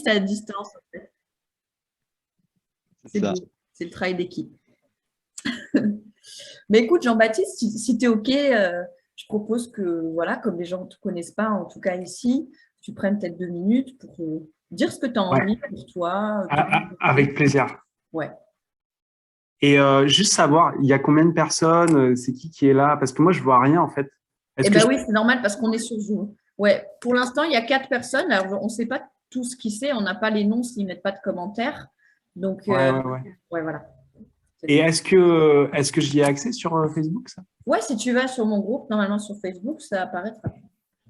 à distance. En fait. C'est C'est ça. beau. C'est le travail d'équipe. Mais écoute, Jean-Baptiste, si tu es OK, je propose que, voilà, comme les gens ne te connaissent pas, en tout cas ici, tu prennes peut-être 2 minutes pour dire ce que tu as envie Ouais, pour toi, te présenter. avec plaisir. Ouais. Et juste savoir, il y a combien de personnes, c'est qui est là? Parce que moi, je vois rien en fait. Est-ce Eh que bien je... oui, c'est normal parce qu'on est sur Zoom. Ouais, pour l'instant, il y a 4 personnes. Alors, on ne sait pas tous qui c'est, on n'a pas les noms s'ils ne mettent pas de commentaires. Donc, Ouais, ouais, ouais. ouais, voilà. C'est Et ça. est-ce que j'y ai accès sur Facebook, ça? Ouais, si tu vas sur mon groupe, normalement sur Facebook, ça apparaîtra.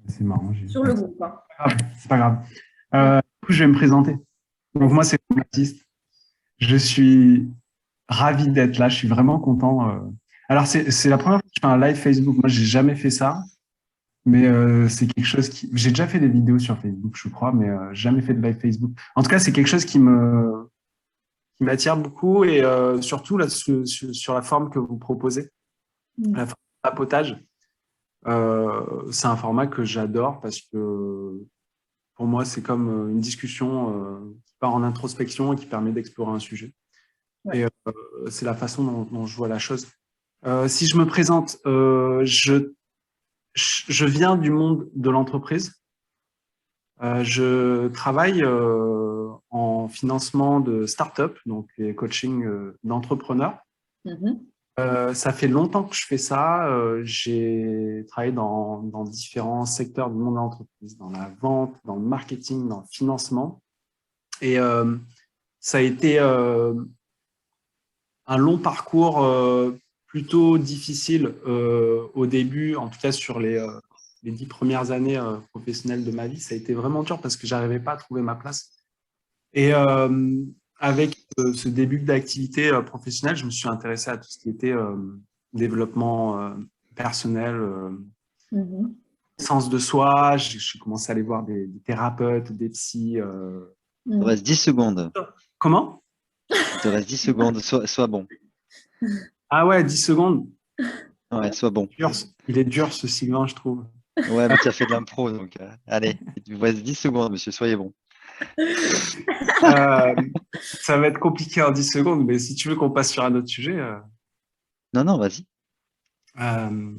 C'est marrant, j'ai Sur le groupe, hein. c'est pas grave. Mm. Du coup, je vais me présenter. Donc, Vas-y. moi, c'est Jean-Baptiste. Je suis ravi d'être là. Je suis vraiment content. Alors, c'est la première fois que je fais un live Facebook. Moi, j'ai jamais fait ça. Mais c'est quelque chose qui. J'ai déjà fait des vidéos sur Facebook, je crois, mais jamais fait de live Facebook. En tout cas, c'est quelque chose qui m'attire beaucoup et surtout là, sur la forme que vous proposez, Mm. la forme de papotage. C'est un format que j'adore parce que pour moi, c'est comme une discussion qui part en introspection et qui permet d'explorer un sujet. Ouais. Et c'est la façon dont je vois la chose. Si je me présente, je viens du monde de l'entreprise. Je travaille en financement de start-up, donc les coaching d'entrepreneurs. Mhm. Ça fait longtemps que je fais ça. J'ai travaillé dans différents secteurs du monde de l'entreprise, dans la vente, dans le marketing, dans le financement. Et ça a été un long parcours plutôt difficile au début, en tout cas sur les 10 premières années professionnelles de ma vie. Ça a été vraiment dur parce que j'arrivais pas à trouver ma place. Et avec ce début d'activité professionnelle, je me suis intéressé à tout ce qui était développement personnel, Mhm. sens de soi. J'ai commencé à aller voir des thérapeutes, des psys. Il te Mm. reste 10 secondes. Comment? Il te reste 10 secondes. Sois bon. Ah ouais, 10 secondes. Ouais, sois bon. Dur, il est dur ce Sylvain, je trouve. Ouais, mais tu as fait de l'impro, donc allez, il vous reste 10 secondes, monsieur, soyez bon. Euh, Ça va être compliqué en 10 secondes, mais si tu veux qu'on passe sur un autre sujet. Non, non, vas-y. Euh,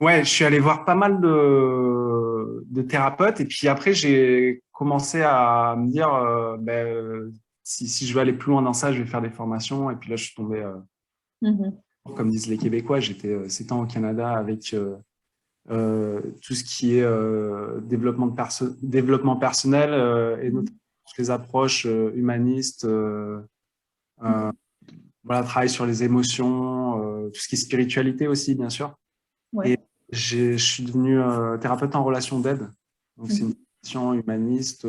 ouais, je suis allé voir pas mal de thérapeutes et puis après, j'ai commencé à me dire si je veux aller plus loin dans ça, je vais faire des formations. Et puis là, je suis tombé, Mhm. comme disent les Québécois, j'étais 7 ans au Canada avec tout ce qui est développement personnel et notamment toutes les approches humanistes, euh, voilà, travail sur les émotions, tout ce qui est spiritualité aussi, bien sûr. Ouais. Et je suis devenu thérapeute en relation d'aide. Donc, c'est une Mhm. formation humaniste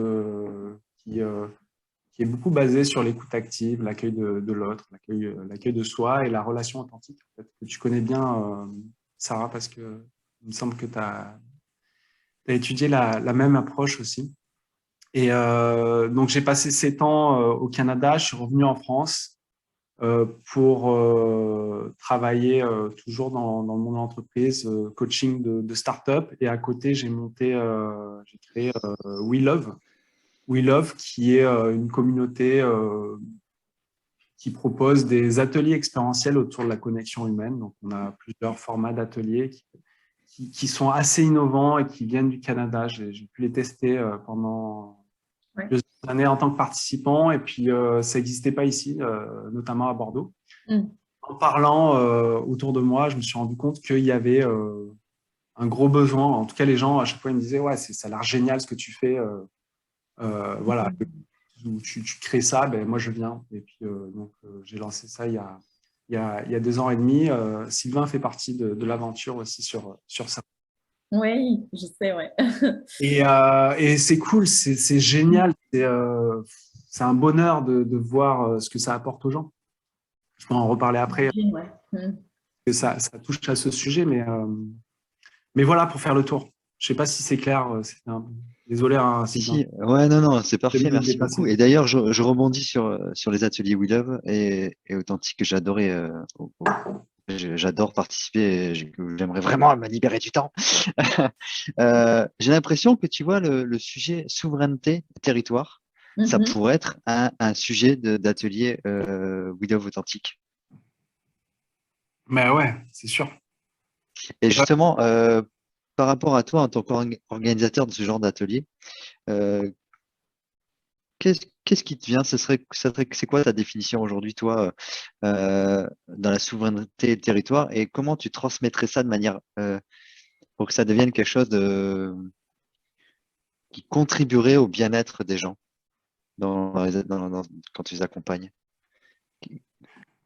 qui est beaucoup basée sur l'écoute active, l'accueil de l'autre, l'accueil de soi et la relation authentique, en fait, que tu connais bien, Sarah, parce que il me semble que tu as étudié la même approche aussi. Et donc, j'ai passé 7 ans au Canada, je suis revenu en France pour travailler toujours dans le monde de l'entreprise, coaching de start-up. Et à côté, j'ai créé We Love. We Love, qui est une communauté qui propose des ateliers expérientiels autour de la connexion humaine. Donc, on a plusieurs formats d'ateliers qui sont assez innovants et qui viennent du Canada. J'ai pu les tester pendant Ouais. 2 années en tant que participant. Et puis, ça n'existait pas ici, notamment à Bordeaux. Mm. En parlant autour de moi, je me suis rendu compte qu'il y avait un gros besoin. En tout cas, les gens, à chaque fois, ils me disaient, ouais, ça a l'air génial ce que tu fais. Voilà, tu crées ça, ben, moi, je viens. Et puis, donc, j'ai lancé ça il y a 2 ans et demi. Sylvain fait partie de l'aventure aussi sur ça. Oui, je sais, ouais. Et c'est cool, c'est génial. C'est un bonheur de voir ce que ça apporte aux gens. Je peux en reparler après, J'imagine, ouais. Mm. que ça touche à ce sujet, mais voilà, pour faire le tour. Je sais pas si c'est clair. Désolé, hein, Si, Sylvain. si, ouais, non, non, c'est Je vais parfait, me merci dépasser. beaucoup. Et d'ailleurs, je rebondis sur les ateliers We Love et Authentique que j'ai adoré. J'adore participer et j'aimerais vraiment me libérer du temps. J'ai l'impression que tu vois le sujet souveraineté, territoire. ça Mhm. pourrait être un sujet d'atelier We Love Authentique. Mais ouais, c'est sûr. Et justement, par rapport à toi en tant qu'organisateur de ce genre d'atelier, euh, qu'est-ce qui te vient? C'est quoi ta définition aujourd'hui, toi, dans la souveraineté et le territoire, et comment tu transmettrais ça de manière pour que ça devienne quelque chose qui contribuerait au bien-être des gens quand tu les accompagnes?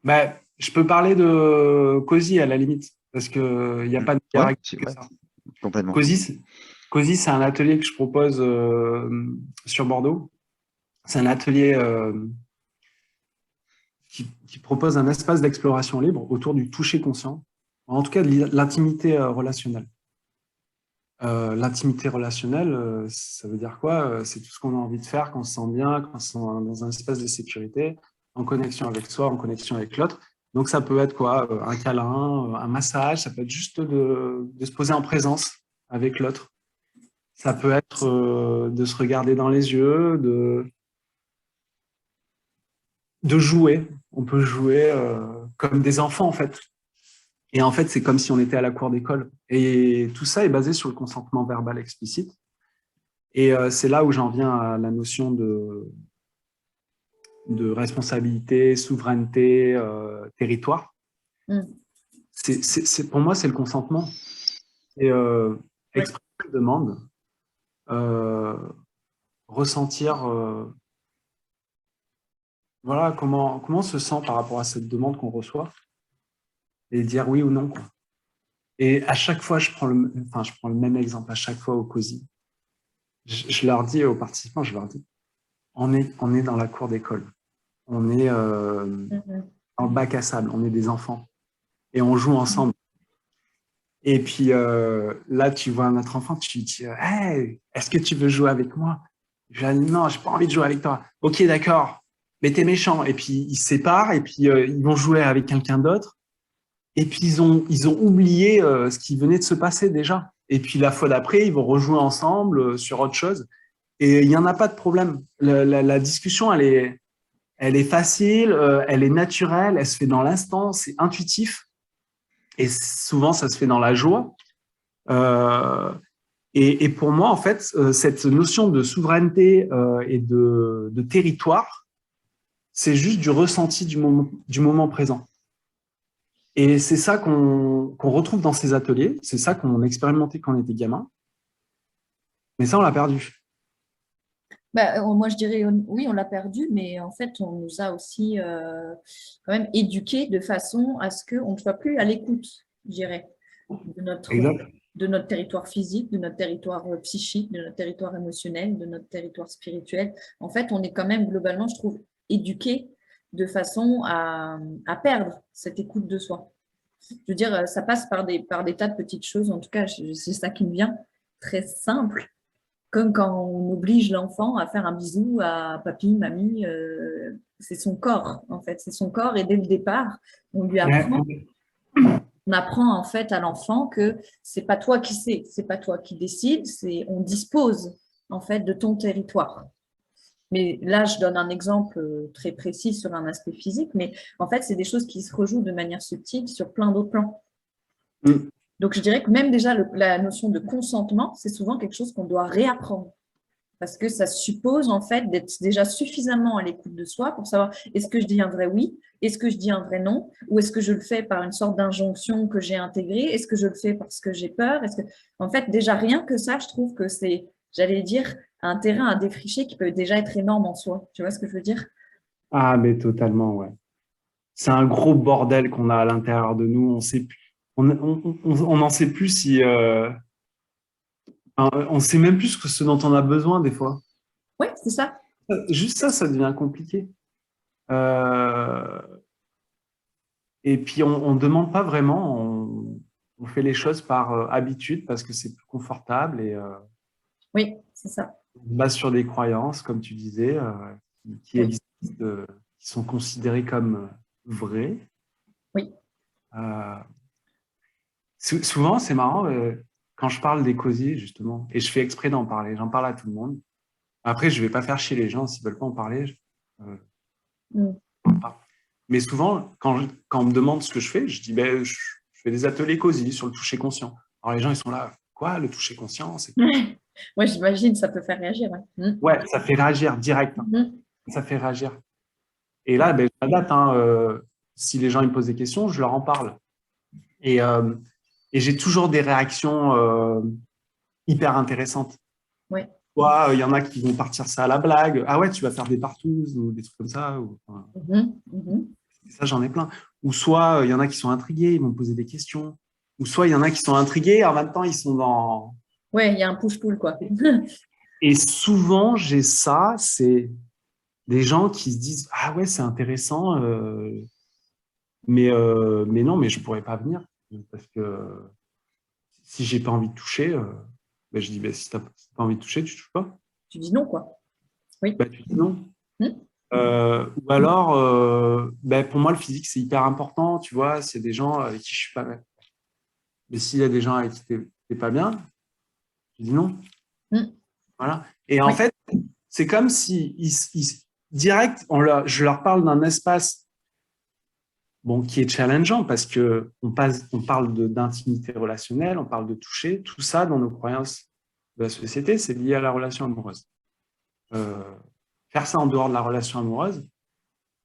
Bah, je peux parler de COSI à la limite, parce qu'il n'y a pas de meilleur Ouais, exemple que ouais, ça. complètement. COSI, c'est un atelier que je propose sur Bordeaux. C'est un atelier qui propose un espace d'exploration libre autour du toucher conscient, en tout cas de l'intimité relationnelle. L'intimité relationnelle, ça veut dire quoi? C'est tout ce qu'on a envie de faire quand on se sent bien, quand on se sent dans un espace de sécurité, en connexion avec soi, en connexion avec l'autre. Donc, ça peut être quoi? Un câlin, un massage, ça peut être juste de se poser en présence avec l'autre. Ça peut être de se regarder dans les yeux, de jouer. On peut jouer comme des enfants, en fait. Et en fait, c'est comme si on était à la cour d'école. Et tout ça est basé sur le consentement verbal explicite. Et c'est là où j'en viens à la notion de responsabilité, souveraineté, territoire. Mm. Pour moi, c'est le consentement. Et Ouais. exprimer une demande, euh, ressentir voilà, comment on se sent par rapport à cette demande qu'on reçoit et dire oui ou non, quoi. Et à chaque fois, je prends le même exemple, à chaque fois au COSI. Je leur dis aux participants, je leur dis, on est dans la cour d'école. On est Mhm. dans le bac à sable, on est des enfants. Et on joue ensemble. Et puis là, tu vois un autre enfant, tu dis hey, est-ce que tu veux jouer avec moi? Je dis non, j'ai pas envie de jouer avec toi. Ok, d'accord, mais t'es méchant. Et puis ils se séparent et puis ils vont jouer avec quelqu'un d'autre. Et puis ils ont oublié ce qui venait de se passer déjà. Et puis la fois d'après, ils vont rejouer ensemble sur autre chose. Et il n'y en a pas de problème. La discussion, elle est facile, elle est naturelle, elle se fait dans l'instant, c'est intuitif. Et souvent, ça se fait dans la joie. Euh, et pour moi, en fait, cette notion de souveraineté et de territoire, c'est juste du ressenti du moment présent. Et c'est ça qu'on retrouve dans ces ateliers, c'est ça qu'on expérimentait quand on était gamin, mais ça, on l'a perdu. Bah, moi, je dirais oui, on l'a perdu, mais en fait, on nous a aussi quand même éduqués de façon à ce qu'on ne soit plus à l'écoute, je dirais, de notre, Exact. de notre territoire physique, de notre territoire psychique, de notre territoire émotionnel, de notre territoire spirituel. En fait, on est quand même globalement, je trouve, éduqués de façon à perdre cette écoute de soi. Je veux dire, ça passe par des tas de petites choses. En tout cas, c'est ça qui me vient, très simple, comme quand on oblige l'enfant à faire un bisou à papy, mamie. C'est son corps, en fait. C'est son corps. Et dès le départ, on lui apprend. Ouais. On apprend en fait à l'enfant que c'est pas toi qui sais, c'est pas toi qui décide, on dispose en fait de ton territoire. Mais là, je donne un exemple très précis sur un aspect physique, mais en fait, c'est des choses qui se rejouent de manière subtile sur plein d'autres plans. Mm. Donc, je dirais que même déjà, la notion de consentement, c'est souvent quelque chose qu'on doit réapprendre. Parce que ça suppose en fait d'être déjà suffisamment à l'écoute de soi pour savoir est-ce que je dis un vrai oui, est-ce que je dis un vrai non, ou est-ce que je le fais par une sorte d'injonction que j'ai intégrée, est-ce que je le fais parce que j'ai peur, en fait déjà rien que ça, je trouve que c'est, j'allais dire, un terrain à défricher qui peut déjà être énorme en soi. Tu vois ce que je veux dire? Ah, mais totalement, ouais. C'est un gros bordel qu'on a à l'intérieur de nous. On sait plus, on n'en sait plus si, on sait même plus ce dont on a besoin des fois. Oui, c'est ça. Juste ça, ça devient compliqué. Euh, et puis, on ne demande pas vraiment, on fait les choses par habitude parce que c'est plus confortable et Oui, c'est ça. on se base sur des croyances, comme tu disais, qui Oui, existent, qui sont considérées comme vraies. oui. Euh, Souvent, c'est marrant, quand je parle des COSI, justement, et je fais exprès d'en parler, j'en parle à tout le monde. Après, je ne vais pas faire chier les gens s'ils ne veulent pas en parler. Mm. Mais souvent, quand on me demande ce que je fais, je dis ben, je fais des ateliers cosy sur le toucher conscient. Alors les gens, ils sont là, quoi, le toucher conscient? Ouais, j'imagine, ça peut faire réagir. Ouais. Ouais, ça fait réagir direct. Mm. Ça fait réagir. Et là, ben, je m'adapte. Hein, si les gens ils me posent des questions, je leur en parle. Et j'ai toujours des réactions hyper intéressantes. Ouais. Soit il y en a qui vont partir ça à la blague. Ah ouais, tu vas faire des partouzes ou des trucs comme ça. Ça, j'en ai plein. Ou soit il y en a qui sont intrigués, ils vont me poser des questions. Ou soit il y en a qui sont intrigués, en même temps, ils sont dans… Ouais, il y a un push-pull, quoi. Et souvent, j'ai ça, c'est des gens qui se disent « Ah ouais, c'est intéressant, mais non, mais je ne pourrais pas venir. Parce que si je n'ai pas envie de toucher, ben, je dis ben, si tu n'as pas envie de toucher, tu ne touches pas. » Tu dis non, quoi. Oui. Ben, tu dis non. Mm. Ou alors, ben, pour moi, le physique, c'est hyper important. Tu vois, s'il y a des gens avec qui je ne suis pas bien. Mais s'il y a des gens avec qui tu n'es pas bien, je dis non. Mm. Voilà. Et en fait, c'est comme si direct, je leur parle d'un espace qui est challengeant parce qu'on parle d'intimité relationnelle, on parle de toucher. Tout ça, dans nos croyances de la société, c'est lié à la relation amoureuse. Faire ça en dehors de la relation amoureuse,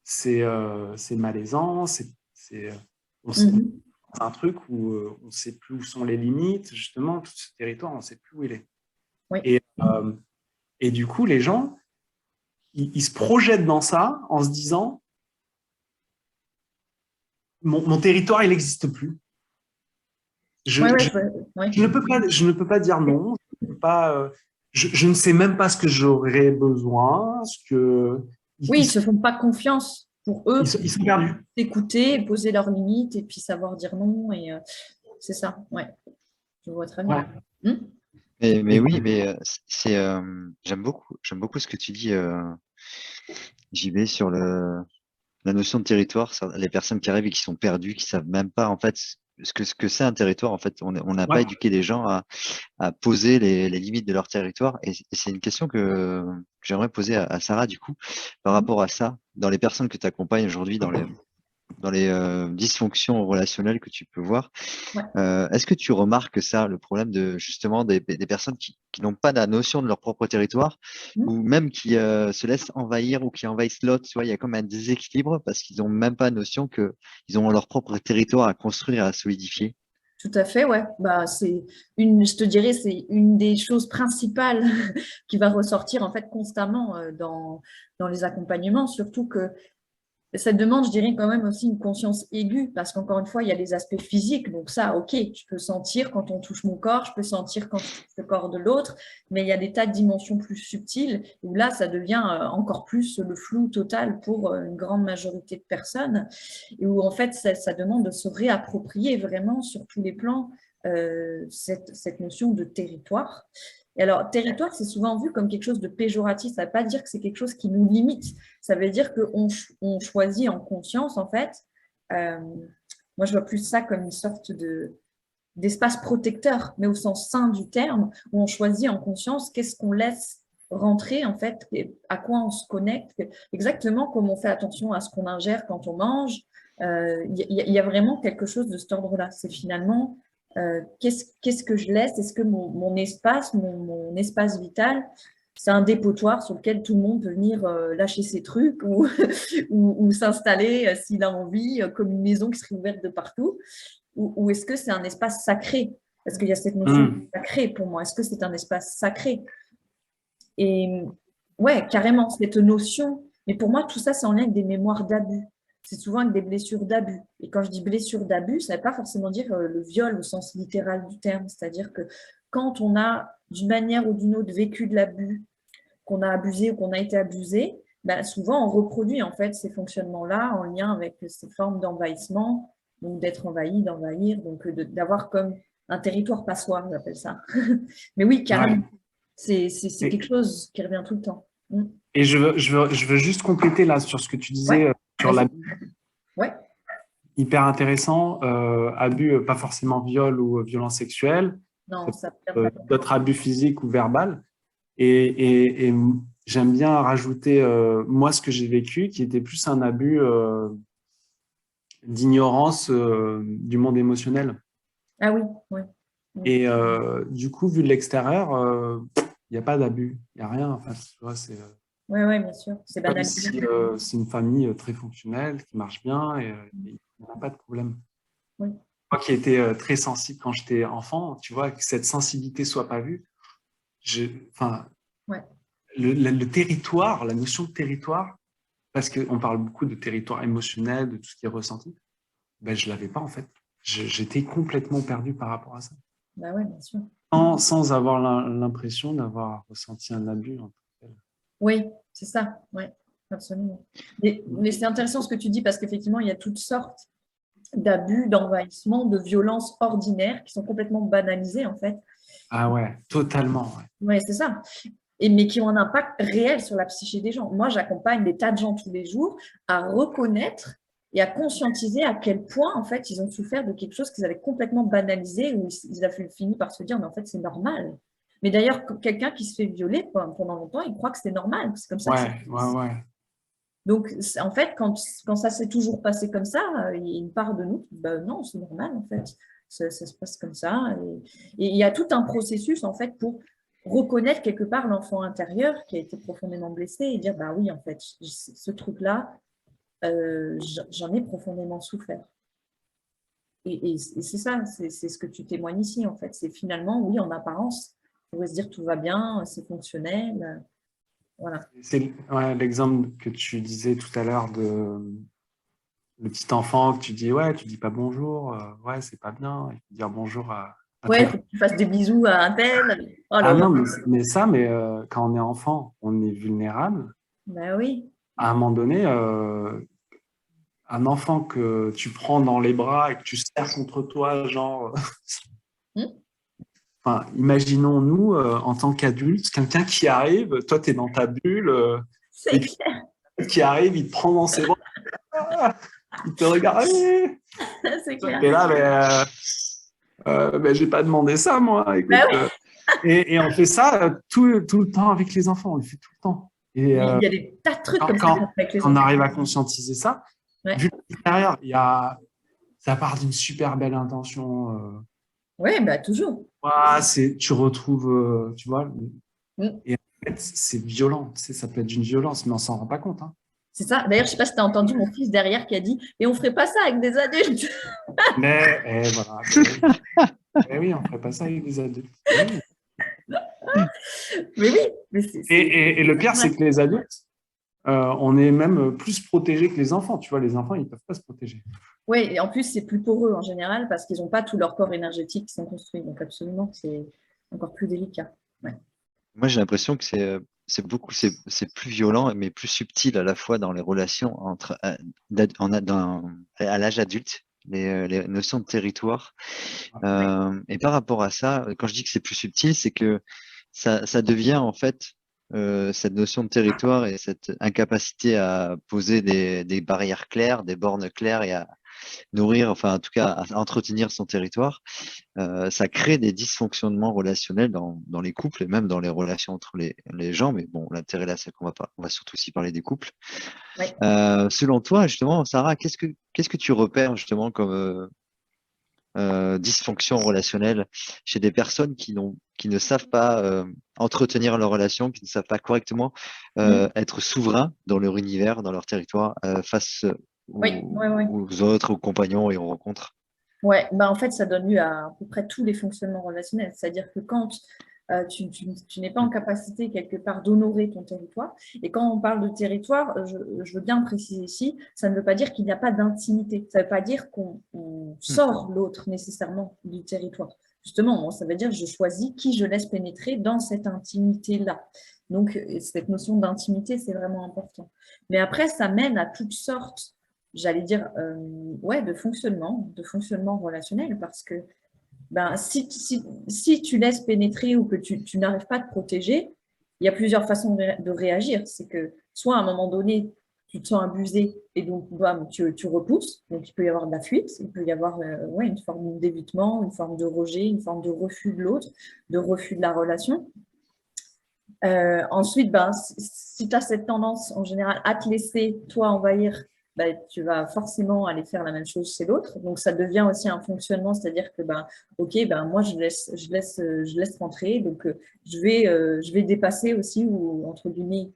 c'est malaisant, c'est un truc où on ne sait plus où sont les limites, justement, tout ce territoire, on ne sait plus où il est. Oui. Et du coup, les gens, ils se projettent dans ça en se disant mon territoire, il n'existe plus. Je ne peux pas dire non, je ne sais même pas ce que j'aurais besoin. Oui, ils ne se font pas confiance pour eux. Ils sont perdus. Écouter, poser leurs limites et puis savoir dire non. Et c'est ça, ouais. Je vois très bien. Ouais. Mais oui, mais j'aime beaucoup ce que tu dis, JB, sur la notion de territoire, les personnes qui arrivent et qui sont perdues, qui savent même pas en fait ce que c'est un territoire. En fait, on n'a pas éduqué les gens à poser les limites de leur territoire. Et c'est une question que j'aimerais poser à Sarah, du coup, par rapport à ça, dans les personnes que tu accompagnes aujourd'hui, dans les dysfonctions relationnelles que tu peux voir. Ouais. Est-ce que tu remarques ça, le problème de justement des personnes qui n'ont pas la notion de leur propre territoire ou même qui se laissent envahir ou qui envahissent l'autre, tu vois, il y a comme un déséquilibre parce qu'ils n'ont même pas notion qu'ils ont leur propre territoire à construire et à solidifier. Tout à fait, ouais. Bah, je te dirais, c'est une des choses principales qui va ressortir en fait constamment dans les accompagnements, surtout que ça demande, je dirais, quand même aussi une conscience aiguë, parce qu'encore une fois, il y a les aspects physiques. Donc ça, ok, je peux sentir quand on touche mon corps, je peux sentir quand je touche le corps de l'autre, mais il y a des tas de dimensions plus subtiles où là, ça devient encore plus le flou total pour une grande majorité de personnes, et où en fait, ça demande de se réapproprier vraiment sur tous les plans cette notion de territoire. Et alors, territoire, c'est souvent vu comme quelque chose de péjoratif. Ça ne veut pas dire que c'est quelque chose qui nous limite. Ça veut dire qu'on choisit en conscience, en fait. Moi, je vois plus ça comme une sorte d'espace protecteur, mais au sens sain du terme, où on choisit en conscience qu'est-ce qu'on laisse rentrer, en fait, à quoi on se connecte, exactement comme on fait attention à ce qu'on ingère quand on mange. Il y a vraiment quelque chose de cet ordre-là. C'est finalement… qu'est-ce que je laisse? Est-ce que mon espace, mon espace vital, c'est un dépotoir sur lequel tout le monde peut venir lâcher ses trucs ou s'installer s'il a envie, comme une maison qui serait ouverte de partout? Ou est-ce que c'est un espace sacré? Parce qu'il y a cette notion de sacré pour moi. Est-ce que c'est un espace sacré? Et ouais, carrément, cette notion. Mais pour moi, tout ça, c'est en lien avec des mémoires d'abus. C'est souvent avec des blessures d'abus. Et quand je dis blessure d'abus, ça ne veut pas forcément dire le viol au sens littéral du terme. C'est-à-dire que quand on a, d'une manière ou d'une autre, vécu de l'abus, qu'on a abusé ou qu'on a été abusé, ben souvent on reproduit en fait ces fonctionnements-là en lien avec ces formes d'envahissement, donc d'être envahi, d'envahir, donc d'avoir comme un territoire passoire, j'appelle ça. Mais oui, carrément, c'est quelque chose qui revient tout le temps. Et je veux juste compléter là sur ce que tu disais sur l'abus. Ouais. Hyper intéressant. Abus, pas forcément viol ou violence sexuelle. Non, ça d'autres abus physiques ou verbal. Et j'aime bien rajouter, moi, ce que j'ai vécu, qui était plus un abus d'ignorance du monde émotionnel. Ah oui, oui. Et du coup, vu de l'extérieur, il n'y a pas d'abus, il n'y a rien. Enfin, tu vois, c'est Oui, oui, bien sûr. C'est comme banalisé. si c'est une famille très fonctionnelle, qui marche bien et il n'y a pas de problème. Oui. Moi qui étais très sensible quand j'étais enfant, tu vois, que cette sensibilité soit pas vue, enfin, Ouais. le territoire, la notion de territoire, parce qu'on parle beaucoup de territoire émotionnel, de tout ce qui est ressenti, ben, je ne l'avais pas en fait. J'étais complètement perdu par rapport à ça. Bah ouais, bien sûr. Sans avoir l'impression d'avoir ressenti un abus. En tant que tel. Oui, c'est ça. Oui, absolument. Mais c'est intéressant ce que tu dis parce qu'effectivement, il y a toutes sortes d'abus, d'envahissement, de violences ordinaires qui sont complètement banalisées en fait. Ah ouais, totalement. Ouais. Oui, c'est ça. Mais qui ont un impact réel sur la psyché des gens. Moi, j'accompagne des tas de gens tous les jours à reconnaître et à conscientiser à quel point, en fait, ils ont souffert de quelque chose qu'ils avaient complètement banalisé ou ils avaient fini par se dire, mais en fait, c'est normal. Mais d'ailleurs, quelqu'un qui se fait violer pendant longtemps, il croit que c'est normal. C'est comme ça que ça Ouais, se ouais, passe. ouais. Donc, en fait, quand ça s'est toujours passé comme ça, il y a une part de nous qui dit, bah, non, c'est normal, en fait. Ça se passe comme ça. Et il y a tout un processus, en fait, pour reconnaître quelque part l'enfant intérieur qui a été profondément blessé et dire, bah oui, en fait, ce truc-là, j'en ai profondément souffert. Et c'est ça, c'est ce que tu témoignes ici, en fait. C'est finalement, oui, en apparence, on pourrait se dire tout va bien, c'est fonctionnel. Voilà. C'est l'exemple que tu disais tout à l'heure de le petit enfant que tu dis, ouais, tu dis pas bonjour, ouais, c'est pas bien, il faut dire bonjour à Ouais, il ton... faut que tu fasses des bisous à un tel. Oh, Ah non, l'horreur. mais quand on est enfant, on est vulnérable. Ben oui. À un moment donné, un enfant que tu prends dans les bras et que tu serres contre toi, genre... Hmm. Enfin, imaginons-nous, en tant qu'adulte, quelqu'un qui arrive, toi, tu es dans ta bulle, C'est et clair, qui arrive, il te prend dans ses bras, ah, il te regarde, c'est toi, clair. t'es là, mais j'ai pas demandé ça, moi, écoute. Ben oui. Et on fait ça tout le temps avec les enfants, on le fait tout le temps. Et Il y a des tas de trucs quand, comme ça qu'on quand- fait avec les quand on enfants. arrive à conscientiser ça, Ouais. vu que l'extérieur, ça part d'une super belle intention. Oui, ben toujours. Tu retrouves, tu vois, Hmm. et en fait, c'est violent, ça peut être d'une violence, mais on s'en rend pas compte. Hein. C'est ça. D'ailleurs, je ne sais pas si tu as entendu mon fils derrière qui a dit, mais on ne ferait pas ça avec des adultes. Mais voilà, oui, on ferait pas ça avec des adultes. Oui. Mais oui, mais Et le pire, c'est que les adultes, on est même plus protégés que les enfants. Tu vois, les enfants, ils peuvent pas se protéger. oui, et en plus, c'est plus pour eux en général parce qu'ils n'ont pas tout leur corps énergétique qui sont construits. Donc, absolument, c'est encore plus délicat. Ouais. Moi, j'ai l'impression que c'est plus violent, mais plus subtil à la fois dans les relations entre, à l'âge adulte, les notions de territoire. Et par rapport à ça, quand je dis que c'est plus subtil, c'est que ça devient en fait cette notion de territoire et cette incapacité à poser des barrières claires, des bornes claires et à nourrir, enfin en tout cas à entretenir son territoire, ça crée des dysfonctionnements relationnels dans les couples et même dans les relations entre les gens. Mais bon, l'intérêt là, c'est on va surtout aussi parler des couples. Ouais. Selon toi, justement, Sarah, qu'est-ce que tu repères justement comme dysfonction relationnelle chez des personnes qui ne savent pas entretenir leur relation, qui ne savent pas correctement être souverains dans leur univers, dans leur territoire, face Oui, oui, oui. aux autres, aux compagnons et aux rencontres? Ouais, bah en fait, ça donne lieu à peu près tous les fonctionnements relationnels. C'est-à-dire que quand tu n'es pas en capacité quelque part d'honorer ton territoire, et quand on parle de territoire, je veux bien préciser ici, ça ne veut pas dire qu'il n'y a pas d'intimité. Ça ne veut pas dire qu'on sort l'autre nécessairement du territoire. Justement, ça veut dire je choisis qui je laisse pénétrer dans cette intimité-là. Donc, cette notion d'intimité, c'est vraiment important. Mais après, ça mène à toutes sortes, j'allais dire, ouais, de fonctionnement relationnel, parce que ben, si tu laisses pénétrer ou que tu n'arrives pas à te protéger, il y a plusieurs façons de réagir. C'est que soit à un moment donné, tu te sens abusé et donc tu repousses, donc il peut y avoir de la fuite, il peut y avoir ouais, une forme d'évitement, une forme de rejet, une forme de refus de l'autre, de refus de la relation. Ensuite, ben, si tu as cette tendance en général à te laisser, toi, envahir, ben, tu vas forcément aller faire la même chose chez l'autre. Donc, ça devient aussi un fonctionnement, c'est-à-dire que, ben, OK, ben, moi, je laisse rentrer. Donc, je vais dépasser aussi, ou entre guillemets,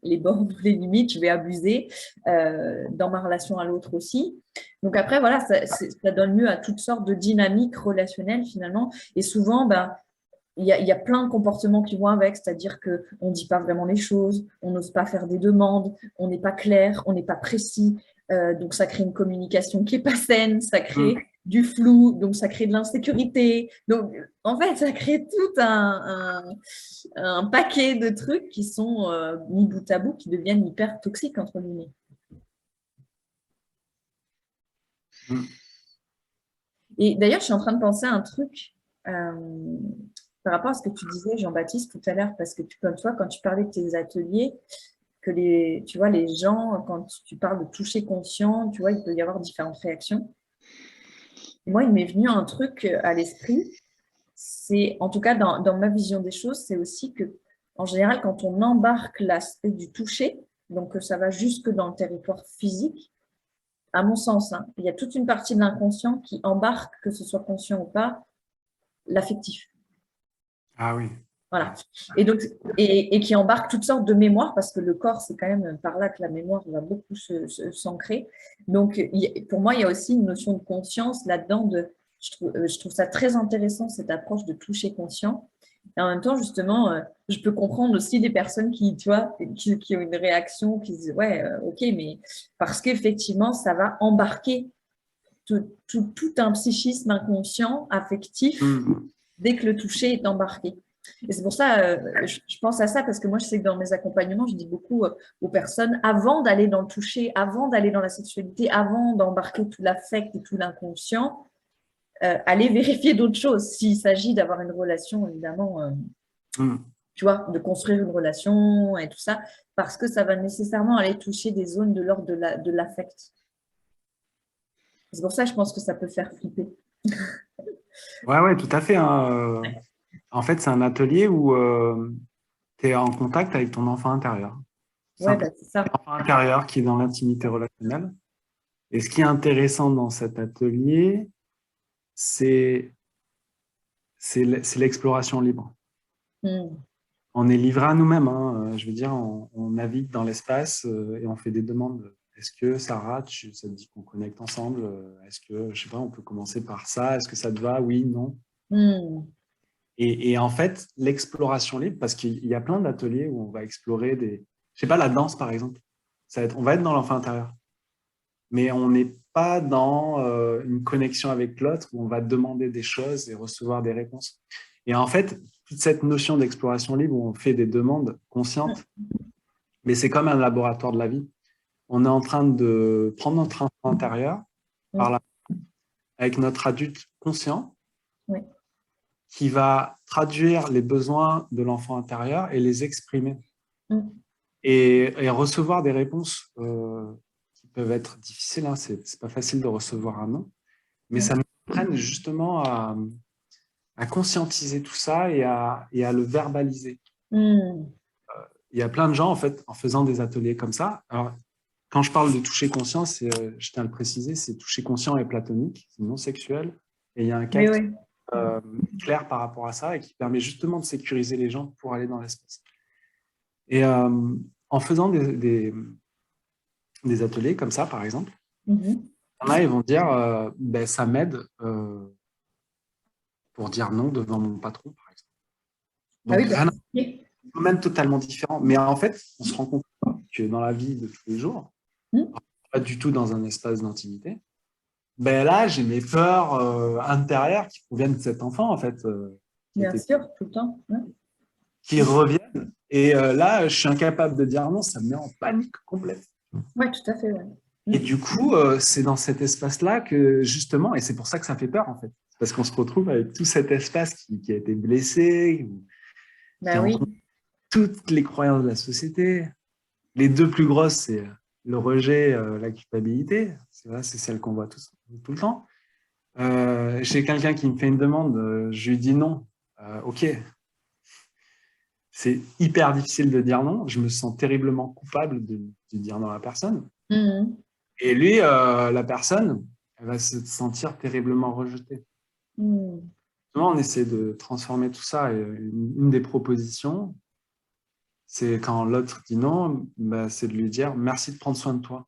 les bornes, les limites, je vais abuser dans ma relation à l'autre aussi. Donc, après, voilà, ça donne lieu à toutes sortes de dynamiques relationnelles finalement. Et souvent, ben, il y a plein de comportements qui vont avec, c'est-à-dire qu'on ne dit pas vraiment les choses, on n'ose pas faire des demandes, on n'est pas clair, on n'est pas précis. Donc, ça crée une communication qui n'est pas saine, ça crée du flou, donc ça crée de l'insécurité. Donc, en fait, ça crée tout un paquet de trucs qui sont mis bout à bout, qui deviennent hyper toxiques, entre guillemets. Et d'ailleurs, je suis en train de penser à un truc par rapport à ce que tu disais, Jean-Baptiste, tout à l'heure, parce que comme toi, quand tu parlais de tes ateliers, que tu vois, les gens, quand tu parles de toucher conscient, tu vois, il peut y avoir différentes réactions. Et moi, il m'est venu un truc à l'esprit, c'est, en tout cas, dans ma vision des choses, c'est aussi que, en général, quand on embarque l'aspect du toucher, donc que ça va jusque dans le territoire physique, à mon sens, hein, il y a toute une partie de l'inconscient qui embarque, que ce soit conscient ou pas, l'affectif. Ah oui. Voilà. Et, donc, et qui embarque toutes sortes de mémoires, parce que le corps, c'est quand même par là que la mémoire va beaucoup s'ancrer. Donc, pour moi, il y a aussi une notion de conscience là-dedans. Je trouve ça très intéressant, cette approche de toucher conscient. Et en même temps, justement, je peux comprendre aussi des personnes qui, tu vois, qui ont une réaction, qui se disent, ouais, ok, mais parce qu'effectivement, ça va embarquer tout un psychisme inconscient, affectif, dès que le toucher est embarqué. Et c'est pour ça, je pense à ça, parce que moi, je sais que dans mes accompagnements, je dis beaucoup aux personnes, avant d'aller dans le toucher, avant d'aller dans la sexualité, avant d'embarquer tout l'affect et tout l'inconscient, allez vérifier d'autres choses. S'il s'agit d'avoir une relation, évidemment, tu vois, de construire une relation et tout ça, parce que ça va nécessairement aller toucher des zones de l'ordre de l'affect. C'est pour ça que je pense que ça peut faire flipper. Ouais, tout à fait. Hein. En fait, c'est un atelier où tu es en contact avec ton enfant intérieur. Ouais, bah, c'est ça. L'enfant intérieur qui est dans l'intimité relationnelle. Et ce qui est intéressant dans cet atelier, c'est l'exploration libre. On est livré à nous-mêmes. Hein. Je veux dire, on navigue dans l'espace et on fait des demandes. Est-ce que Sarah, ça te dit qu'on connecte ensemble? Est-ce que, je sais pas, on peut commencer par ça? Est-ce que ça te va? Oui, non. Et en fait, l'exploration libre, parce qu'il y a plein d'ateliers où on va explorer je sais pas, la danse par exemple. On va être dans l'enfant intérieur. Mais on n'est pas dans une connexion avec l'autre où on va demander des choses et recevoir des réponses. Et en fait, toute cette notion d'exploration libre où on fait des demandes conscientes, mais c'est comme un laboratoire de la vie. On est en train de prendre notre enfant intérieur avec notre adulte conscient qui va traduire les besoins de l'enfant intérieur et les exprimer. Et recevoir des réponses qui peuvent être difficiles. Hein. C'est pas facile de recevoir un non, mais ça nous apprend justement à conscientiser tout ça et à le verbaliser. Il y a plein de gens, en fait, en faisant des ateliers comme ça. Alors, quand je parle de toucher conscient, je tiens à le préciser, c'est toucher conscient et platonique, c'est non sexuel. Et il y a un cas clair par rapport à ça et qui permet justement de sécuriser les gens pour aller dans l'espace. Et en faisant des ateliers comme ça, par exemple, il y en a, ils vont dire ben, ça m'aide pour dire non devant mon patron, par exemple. Donc, un domaine totalement différent. Mais en fait, on se rend compte que dans la vie de tous les jours, pas du tout dans un espace d'intimité, ben là, j'ai mes peurs intérieures qui proviennent de cet enfant, en fait. Bien sûr, tout le temps. Qui reviennent. Et là, je suis incapable de dire non, ça me met en panique complète. Oui, tout à fait. Ouais. Et du coup, c'est dans cet espace-là que, justement, et c'est pour ça que ça fait peur, en fait. Parce qu'on se retrouve avec tout cet espace qui a été blessé, qui a toutes les croyances de la société. Les deux plus grosses, c'est le rejet, la culpabilité. C'est celle qu'on voit tout le temps. J'ai quelqu'un qui me fait une demande, je lui dis non. OK. c'est hyper difficile de dire non. Je me sens terriblement coupable de dire non à la personne. Mhm. Et lui, la personne, elle va se sentir terriblement rejetée. Mhm. On essaie de transformer tout ça. Et une des propositions, c'est quand l'autre dit non, bah, c'est de lui dire merci de prendre soin de toi.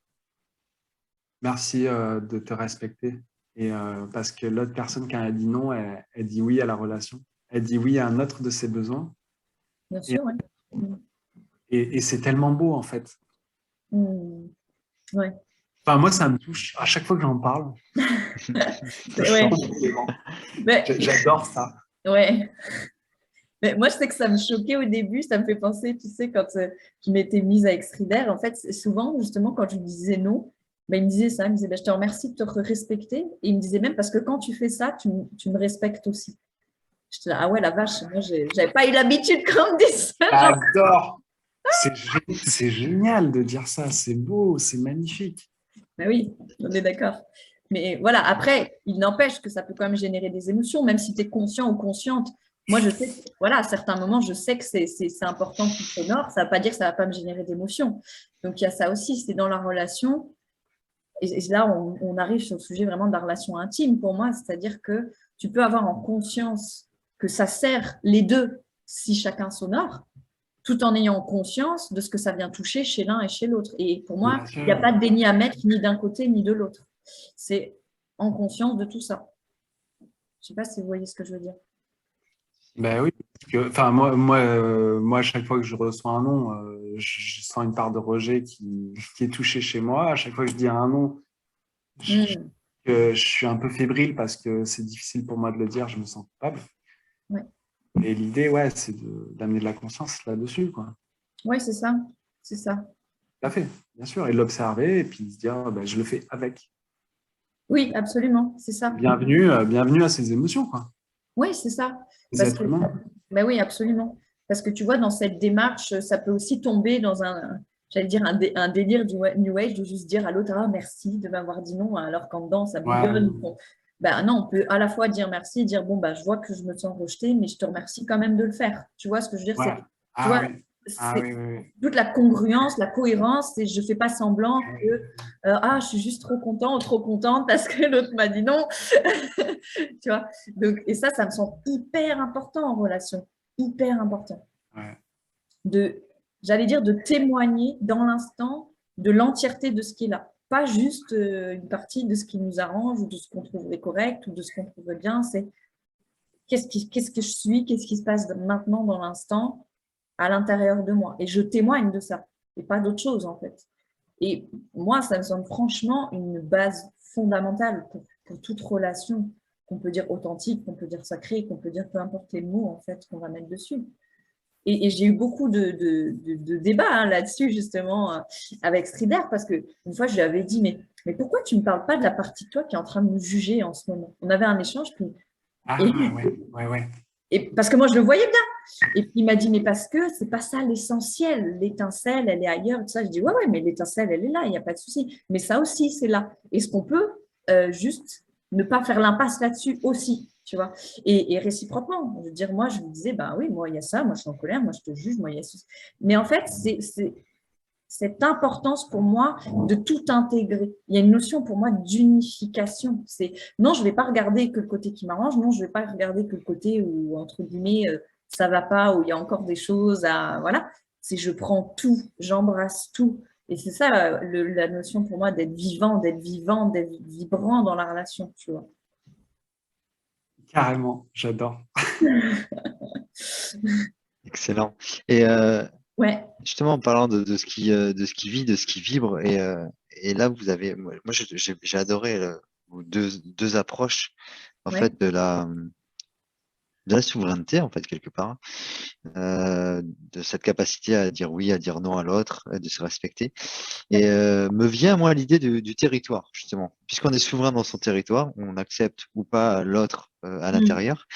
Merci de te respecter. Et parce que l'autre personne, quand elle dit non, elle dit oui à la relation. Elle dit oui à un autre de ses besoins. Bien Et, sûr, ouais. Mhm. et c'est tellement beau, en fait. Mhm. Ouais. Enfin, moi, ça me touche. À chaque fois que j'en parle, je Ouais. change d'élément. Mais, J'adore ça. ouais. Mais moi, je sais que ça me choquait au début. Ça me fait penser, tu sais, quand je m'étais mise avec Strider, en fait, souvent, justement, quand je lui disais non, ben, il me disait ça. Il me disait, ben, je te remercie de te respecter. Et il me disait même, parce que quand tu fais ça, tu me respectes aussi. Je te dis, ah ouais, la vache, moi, j'avais pas eu l'habitude qu'on me dise ça. Genre, J'adore. C'est génial de dire ça. C'est beau, c'est magnifique. ben oui, on est d'accord. Mais voilà, après, il n'empêche que ça peut quand même générer des émotions, même si tu es conscient ou consciente. Moi, je sais, voilà, à certains moments, je sais que c'est important qu'il s'honore. Ça ne veut pas dire que ça ne va pas me générer d'émotions. Donc, il y a ça aussi, c'est dans la relation. Et là, on arrive sur le sujet vraiment de la relation intime pour moi, c'est-à-dire que tu peux avoir en conscience que ça sert les deux si chacun s'honore, tout en ayant conscience de ce que ça vient toucher chez l'un et chez l'autre. Et pour moi, Bien il n'y a sûr. pas de déni à mettre ni d'un côté ni de l'autre. C'est en conscience de tout ça. Je ne sais pas si vous voyez ce que je veux dire. Ben oui. Enfin, moi, à chaque fois que je reçois un non, je sens une part de rejet qui est touchée chez moi. À chaque fois que je dis un non, Mmh. je suis un peu fébrile parce que c'est difficile pour moi de le dire, je me sens coupable. Ouais. Et l'idée, ouais, c'est d'amener de la conscience là-dessus, quoi. Ouais, c'est ça. C'est ça. Tout à fait, bien sûr, et de l'observer et puis de se dire, ben, je le fais avec. Oui, absolument. C'est ça. Bienvenue à ces émotions, quoi. Oui, c'est ça. Les Parce êtres que, humains. ben oui, absolument. Parce que tu vois, dans cette démarche, ça peut aussi tomber dans j'allais dire, un délire du New Age de juste dire à l'autre, ah, merci de m'avoir dit non, alors qu'en dedans, ça Ouais. bouillonne. Ben non, on peut à la fois dire merci et dire, bon, bah, je vois que je me sens rejetée, mais je te remercie quand même de le faire. Tu vois ce que je veux dire? Ouais. Tu Ah vois, oui. Ah c'est oui, oui, oui. toute la congruence, la cohérence, et je ne fais pas semblant que, ah, je suis juste trop content ou trop contente parce que l'autre m'a dit non. Tu vois? Donc, et ça me semble hyper important en relation, hyper important. Ouais. De, j'allais dire, de témoigner dans l'instant de l'entièreté de ce qui est là. Pas juste une partie de ce qui nous arrange ou de ce qu'on trouverait correct ou de ce qu'on trouverait bien. C'est qu'est-ce que je suis, qu'est-ce qui se passe maintenant dans l'instant à l'intérieur de moi. Et je témoigne de ça et pas d'autre chose en fait. Et moi, ça me semble franchement une base fondamentale pour toute relation qu'on peut dire authentique, qu'on peut dire sacrée, qu'on peut dire peu importe les mots en fait qu'on va mettre dessus. Et j'ai eu beaucoup de débats hein, là-dessus justement avec Strider parce que une fois je lui avais dit mais pourquoi tu ne me parles pas de la partie de toi qui est en train de nous juger en ce moment? On avait un échange puis, Ah et, ouais, ouais, ouais. et parce que moi je le voyais bien. Et puis il m'a dit mais parce que c'est pas ça l'essentiel, l'étincelle elle est ailleurs. Tout ça je dis ouais mais l'étincelle elle est là, il n'y a pas de souci. Mais ça aussi c'est là. Est-ce qu'on peut juste ne pas faire l'impasse là-dessus aussi? Tu vois, et réciproquement, je veux dire, moi, je me disais, bah oui, moi, il y a ça, moi, je suis en colère, moi, je te juge, moi, il y a ça. Mais en fait, c'est cette importance pour moi de tout intégrer. Il y a une notion pour moi d'unification. C'est non, je ne vais pas regarder que le côté qui m'arrange, non, je ne vais pas regarder que le côté où, entre guillemets, ça ne va pas, où il y a encore des choses à. Voilà, c'est je prends tout, j'embrasse tout. Et c'est ça la notion pour moi d'être vivant, d'être vibrant dans la relation, tu vois. Carrément, j'adore. Excellent. Et Ouais, justement, en parlant de ce de ce qui vit, de ce qui vibre, et là, vous avez, moi, j'ai adoré vos deux approches, en ouais, fait, de la souveraineté, en fait, quelque part, de cette capacité à dire oui, à dire non à l'autre, de se respecter. Et me vient, moi, l'idée du territoire, justement. Puisqu'on est souverain dans son territoire, on accepte ou pas l'autre à mm, l'intérieur.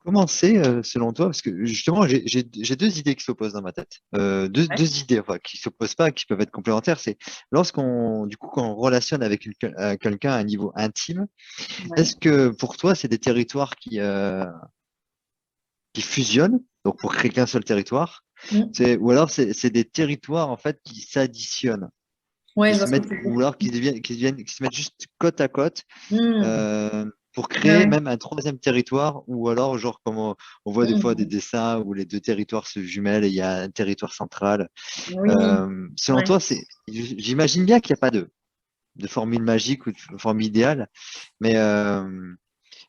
Comment c'est, selon toi? Parce que justement, j'ai deux idées qui s'opposent dans ma tête. ouais, Deux idées, enfin, qui s'opposent pas, qui peuvent être complémentaires. C'est du coup, quand on relationne avec quelqu'un à un niveau intime, ouais. est-ce que pour toi, c'est des territoires qui fusionnent, donc pour créer qu'un seul territoire. Mm. Ou alors c'est des territoires en fait qui s'additionnent, Ouais, qui je se vois ce que mettent, tu veux ou dire. alors qui se mettent juste côte à côte Mm. pour Ouais, créer ouais. même un troisième territoire, ou alors genre comme on voit des fois des Mm. dessins où les deux territoires se jumellent et il y a un territoire central. Oui, Selon ouais. toi, j'imagine bien qu'il n'y a pas de formule magique ou de formule idéale, mais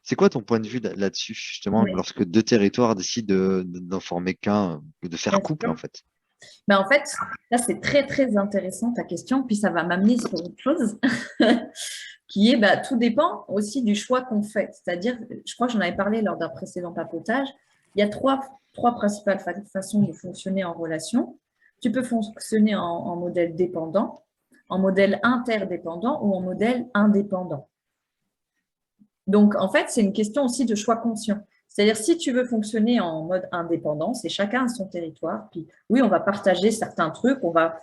c'est quoi ton point de vue là-dessus, justement, Oui, lorsque deux territoires décident d'en former qu'un, ou de faire bien couple, sûr. en fait? Mais en fait, là, c'est très, très intéressant ta question, puis ça va m'amener sur autre chose, qui est, bah, tout dépend aussi du choix qu'on fait. C'est-à-dire, je crois que j'en avais parlé lors d'un précédent papotage, il y a trois principales façons de fonctionner en relation. Tu peux fonctionner en modèle dépendant, en modèle interdépendant ou en modèle indépendant. Donc, en fait, c'est une question aussi de choix conscient. C'est-à-dire, si tu veux fonctionner en mode indépendant, c'est chacun à son territoire. Puis, oui, on va partager certains trucs, on va,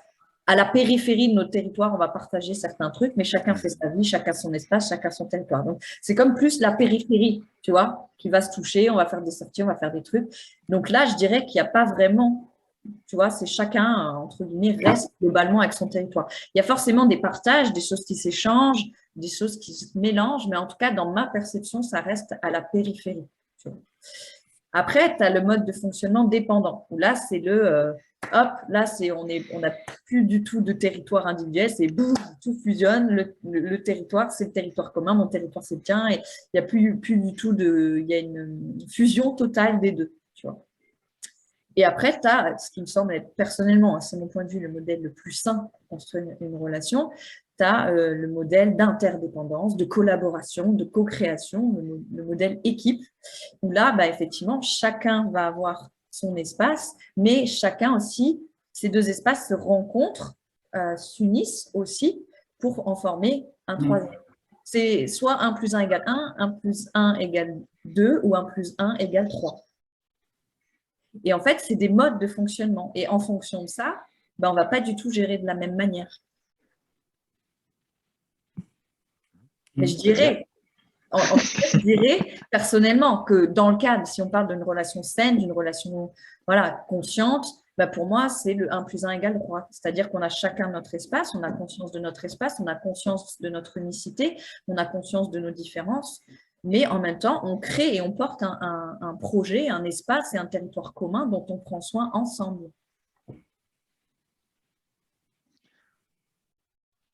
à la périphérie de notre territoire, on va partager certains trucs, mais chacun fait sa vie, chacun son espace, chacun son territoire. Donc, c'est comme plus la périphérie, tu vois, qui va se toucher, on va faire des sorties, on va faire des trucs. Donc là, je dirais qu'il n'y a pas vraiment, tu vois, c'est chacun, entre guillemets, reste globalement avec son territoire. Il y a forcément des partages, des choses qui s'échangent, des choses qui se mélangent, mais en tout cas, dans ma perception, ça reste à la périphérie. Tu vois. Après, tu as le mode de fonctionnement dépendant, où là, c'est hop, là, on n'a plus du tout de territoire individuel, c'est boum, tout fusionne, le territoire, c'est le territoire commun, mon territoire, c'est le tien, et il n'y a plus du tout il y a une fusion totale des deux, tu vois. Et après, tu as, ce qui me semble être personnellement, c'est mon point de vue, le modèle le plus sain pour construire une relation, tu as le modèle d'interdépendance, de collaboration, de co-création, le modèle équipe, où là, bah, effectivement, chacun va avoir son espace, mais chacun aussi, ces deux espaces se rencontrent, s'unissent aussi pour en former un troisième. C'est soit 1 plus 1 égale 1 plus 1 égale 2 ou 1 plus 1 égale 3. Et en fait, c'est des modes de fonctionnement. Et en fonction de ça, ben, on ne va pas du tout gérer de la même manière. Mais je C'est-à-dire? dirais, en tout cas, je dirais personnellement que dans le cadre, si on parle d'une relation saine, d'une relation voilà, consciente, ben pour moi, c'est le 1 plus 1 égale 3. C'est-à-dire qu'on a chacun notre espace, on a conscience de notre espace, on a conscience de notre unicité, on a conscience de nos différences, mais en même temps, on crée et on porte un projet, un espace et un territoire commun dont on prend soin ensemble. Je ne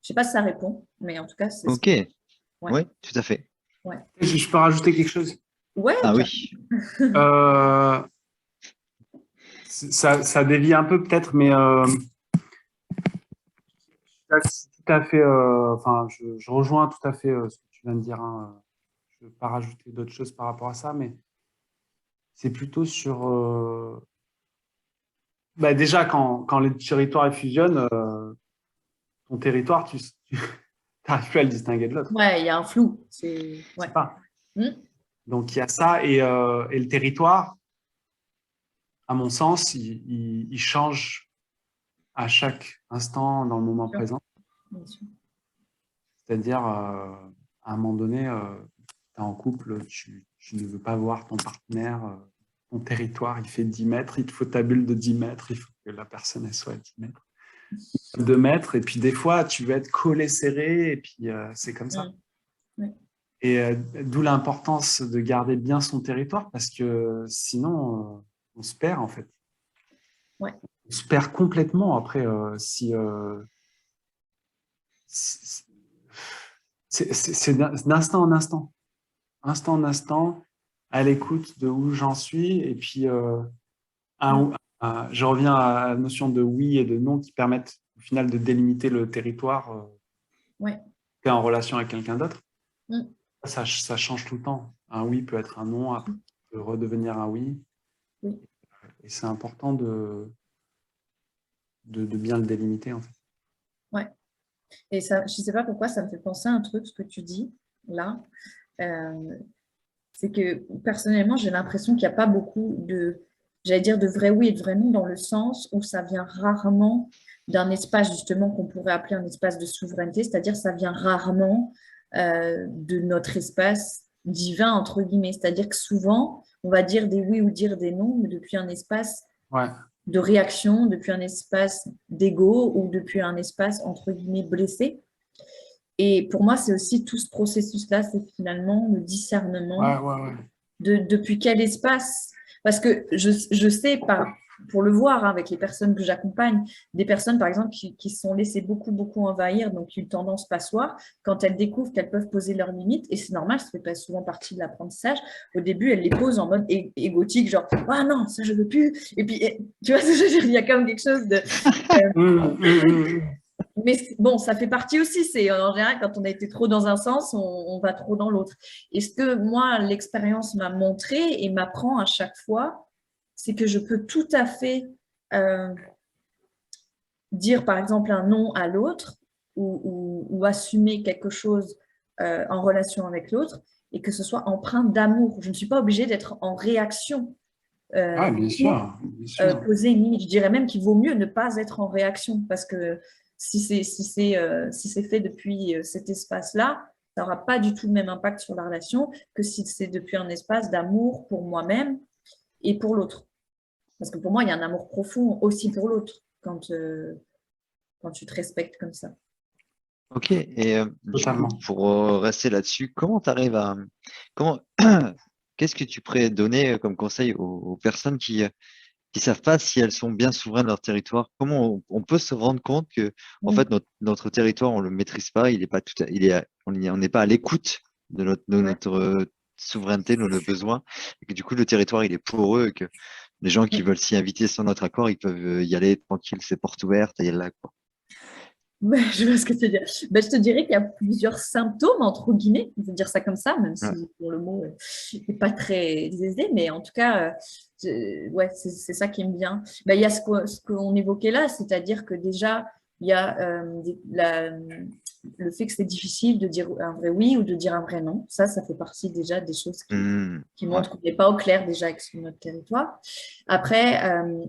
sais pas si ça répond, mais en tout cas, c'est ce que… Ok, Ouais. oui, tout à fait. Ouais. Je peux rajouter quelque chose? Ouais, Ah bien. oui, Euh, ça dévie un peu peut-être, mais tout à fait. Enfin, je rejoins tout à fait ce que tu viens de dire. Hein. Je ne veux pas rajouter d'autres choses par rapport à ça, mais c'est plutôt sur. Bah déjà, quand les territoires fusionnent, ton territoire, tu n'arrives plus à le distinguer de l'autre. Ouais, il y a un flou. C'est… Ouais. C'est pas. Hmm. Donc, il y a ça. Et le territoire, à mon sens, il change à chaque instant dans le moment Bien sûr. présent. Bien sûr. C'est-à-dire, à un moment donné, tu es en couple, tu ne veux pas voir ton partenaire, ton territoire, il fait 10 mètres, il te faut ta bulle de 10 mètres, il faut que la personne elle soit à 10 mètres. 2 mètres, et puis des fois, tu veux être collé serré, et puis c'est comme ça. Oui. Et d'où l'importance de garder bien son territoire, parce que sinon, on se perd en fait. Ouais. On se perd complètement après si c'est d'instant en instant. Instant en instant, à l'écoute de où j'en suis. Et puis, je reviens à la notion de oui et de non qui permettent au final de délimiter le territoire Ouais. tu es en relation avec quelqu'un d'autre. Mm. Ça change tout le temps. Un oui peut être un non, après peut redevenir un oui. Oui. Et c'est important de bien le délimiter en fait. Ouais. Et ça, je ne sais pas pourquoi ça me fait penser à un truc, ce que tu dis là. C'est que personnellement, j'ai l'impression qu'il n'y a pas beaucoup j'allais dire, de vrai oui et de vrai non, dans le sens où ça vient rarement d'un espace justement qu'on pourrait appeler un espace de souveraineté, c'est-à-dire ça vient rarement de notre espace divin, entre guillemets. C'est-à-dire que souvent, on va dire des oui ou dire des non, mais depuis un espace Ouais. de réaction, depuis un espace d'ego ou depuis un espace, entre guillemets, blessé. Et pour moi, c'est aussi tout ce processus-là, c'est finalement le discernement Ouais. depuis quel espace. Parce que je sais, pour le voir avec les personnes que j'accompagne, des personnes, par exemple, qui se sont laissées beaucoup envahir, donc une tendance passoire, quand elles découvrent qu'elles peuvent poser leurs limites, et c'est normal, ça fait pas souvent partie de l'apprentissage, au début, elles les posent en mode égotique, genre « Ah non, ça je veux plus !» Et puis, tu vois ce que je veux dire, il y a comme quelque chose de… Mais bon, ça fait partie aussi. C'est en général, quand on a été trop dans un sens, on va trop dans l'autre. Et ce que moi, l'expérience m'a montré et m'apprend à chaque fois, c'est que je peux tout à fait dire, par exemple, un non à l'autre ou assumer quelque chose en relation avec l'autre et que ce soit empreint d'amour. Je ne suis pas obligée d'être en réaction Ah, bien pour sûr, bien sûr. poser une limite. Je dirais même qu'il vaut mieux ne pas être en réaction parce que si c'est fait depuis cet espace-là, ça n'aura pas du tout le même impact sur la relation que si c'est depuis un espace d'amour pour moi-même et pour l'autre. Parce que pour moi, il y a un amour profond aussi pour l'autre quand tu te respectes comme ça. Ok, et du coup, Totalement. pour rester là-dessus, comment tu arrives à… Comment… Qu'est-ce que tu pourrais donner comme conseil aux personnes qui savent pas si elles sont bien souveraines de leur territoire? Comment on peut se rendre compte que, en fait, notre territoire, on le maîtrise pas, il est pas tout on n'est pas à l'écoute de Ouais. notre souveraineté, de nos besoins, et que du coup, le territoire, il est poreux, et que les gens qui veulent s'y inviter sans notre accord, ils peuvent y aller tranquille, c'est porte ouverte, et là, quoi. Ouais, je vois ce que tu veux dire. Ben, je te dirais qu'il y a plusieurs symptômes, entre guillemets, on peut dire ça comme ça, même Ouais. si pour le mot n'est pas très aisé, mais en tout cas, ouais, c'est ça qui me vient. Ben, il y a ce qu'on évoquait là, c'est-à-dire que déjà, il y a le fait que c'est difficile de dire un vrai oui ou de dire un vrai non. Ça fait partie déjà des choses qui Ouais. montrent qu'on n'est pas au clair déjà avec notre territoire. Après,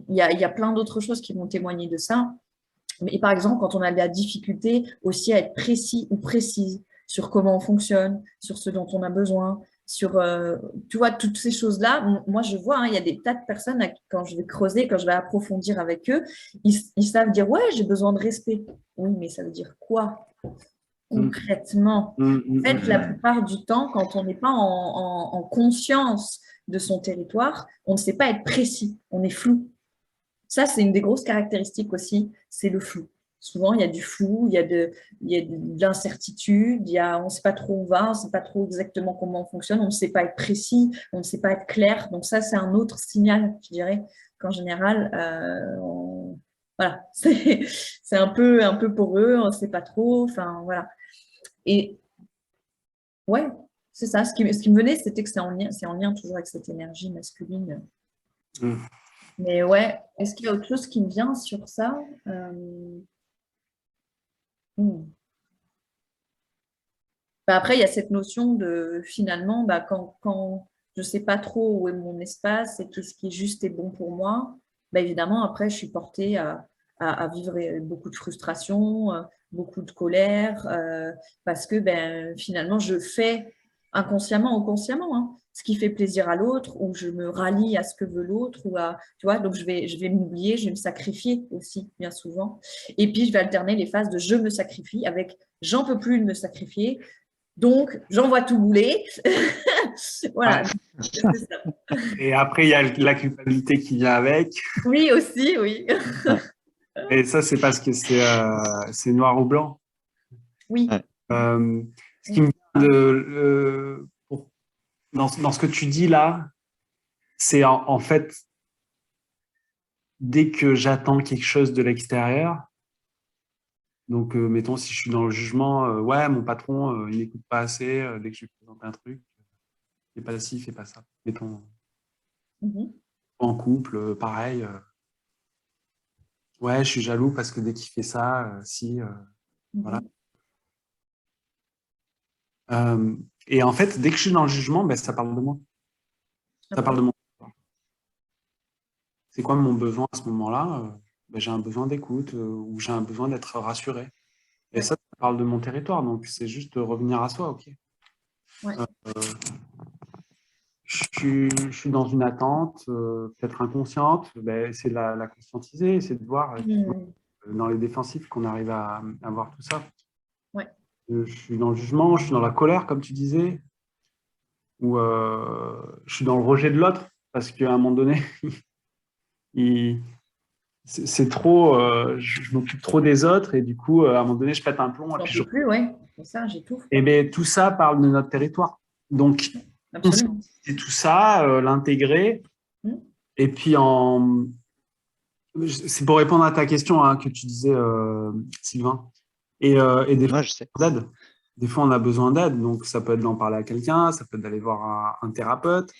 il y a plein d'autres choses qui vont témoigner de ça. Mais par exemple, quand on a de la difficulté aussi à être précis ou précise sur comment on fonctionne, sur ce dont on a besoin, sur, tu vois, toutes ces choses-là, moi je vois, hein, il y a des tas de personnes, quand je vais creuser, quand je vais approfondir avec eux, ils savent dire, ouais, j'ai besoin de respect. Oui, mais ça veut dire quoi Mm, concrètement? mm, En fait, la mm, plupart du temps, quand on n'est pas en conscience de son territoire, on ne sait pas être précis, on est flou. Ça, c'est une des grosses caractéristiques aussi, c'est le flou. Souvent, il y a du flou, il y a de l'incertitude, on ne sait pas trop où on va, on ne sait pas trop exactement comment on fonctionne, on ne sait pas être précis, on ne sait pas être clair. Donc ça, c'est un autre signal, je dirais, qu'en général, voilà, c'est un peu pour eux, on ne sait pas trop, enfin voilà. Et ouais, c'est ça. Ce qui me venait, c'était que c'est en lien toujours avec cette énergie masculine. mm. Mais ouais, est-ce qu'il y a autre chose qui me vient sur ça? Euh, hmm. Bah, après, il y a cette notion de finalement, bah, quand je ne sais pas trop où est mon espace et qu'est-ce qui est juste et bon pour moi, bah, évidemment, après, je suis portée à vivre beaucoup de frustration, beaucoup de colère, parce que ben, finalement, je fais inconsciemment ou consciemment, hein, ce qui fait plaisir à l'autre, ou je me rallie à ce que veut l'autre, tu vois, donc je vais m'oublier, je vais me sacrifier aussi, bien souvent. Et puis, je vais alterner les phases de je me sacrifie avec j'en peux plus de me sacrifier, donc, j'envoie tout bouler. Ouais. Voilà, c'est ça. Et après, il y a la culpabilité qui vient avec. Oui, aussi, oui. Ouais. Et ça, c'est parce que c'est noir ou blanc. Oui. Ouais. Euh, Ce qui me vient dans ce que tu dis là, c'est en fait, dès que j'attends quelque chose de l'extérieur, donc mettons si je suis dans le jugement, ouais, mon patron, il n'écoute pas assez, dès que je lui présente un truc, il fait pas ci, il fait pas ça. Mettons Mhm. en couple, pareil, ouais, je suis jaloux parce que dès qu'il fait ça, si, voilà. Mhm. Euh, et en fait, dès que je suis dans le jugement, ben, ça parle de moi. Ah Ça bah parle oui. de moi. C'est quoi mon besoin à ce moment-là? Ben, j'ai un besoin d'écoute ou j'ai un besoin d'être rassuré. Et Ouais. ça parle de mon territoire. Donc, c'est juste revenir à soi, OK. Ouais. Je suis dans une attente, peut-être inconsciente, ben, c'est la conscientiser, c'est de voir dans les défensifs qu'on arrive à voir tout ça. Ouais. Je suis dans le jugement, je suis dans la colère, comme tu disais, ou je suis dans le rejet de l'autre, parce qu'à un moment donné, c'est trop, je m'occupe trop des autres, et du coup, à un moment donné, je pète un plomb. J'en peux plus, ouais. C'est ça, j'étouffe. Et bien, tout ça parle de notre territoire. Donc, Absolument. c'est tout ça, l'intégrer, et puis c'est pour répondre à ta question que tu disais, Sylvain. Et des fois, Moi, je sais. d'aide. Des fois, on a besoin d'aide. Donc, ça peut être d'en parler à quelqu'un, ça peut être d'aller voir un thérapeute,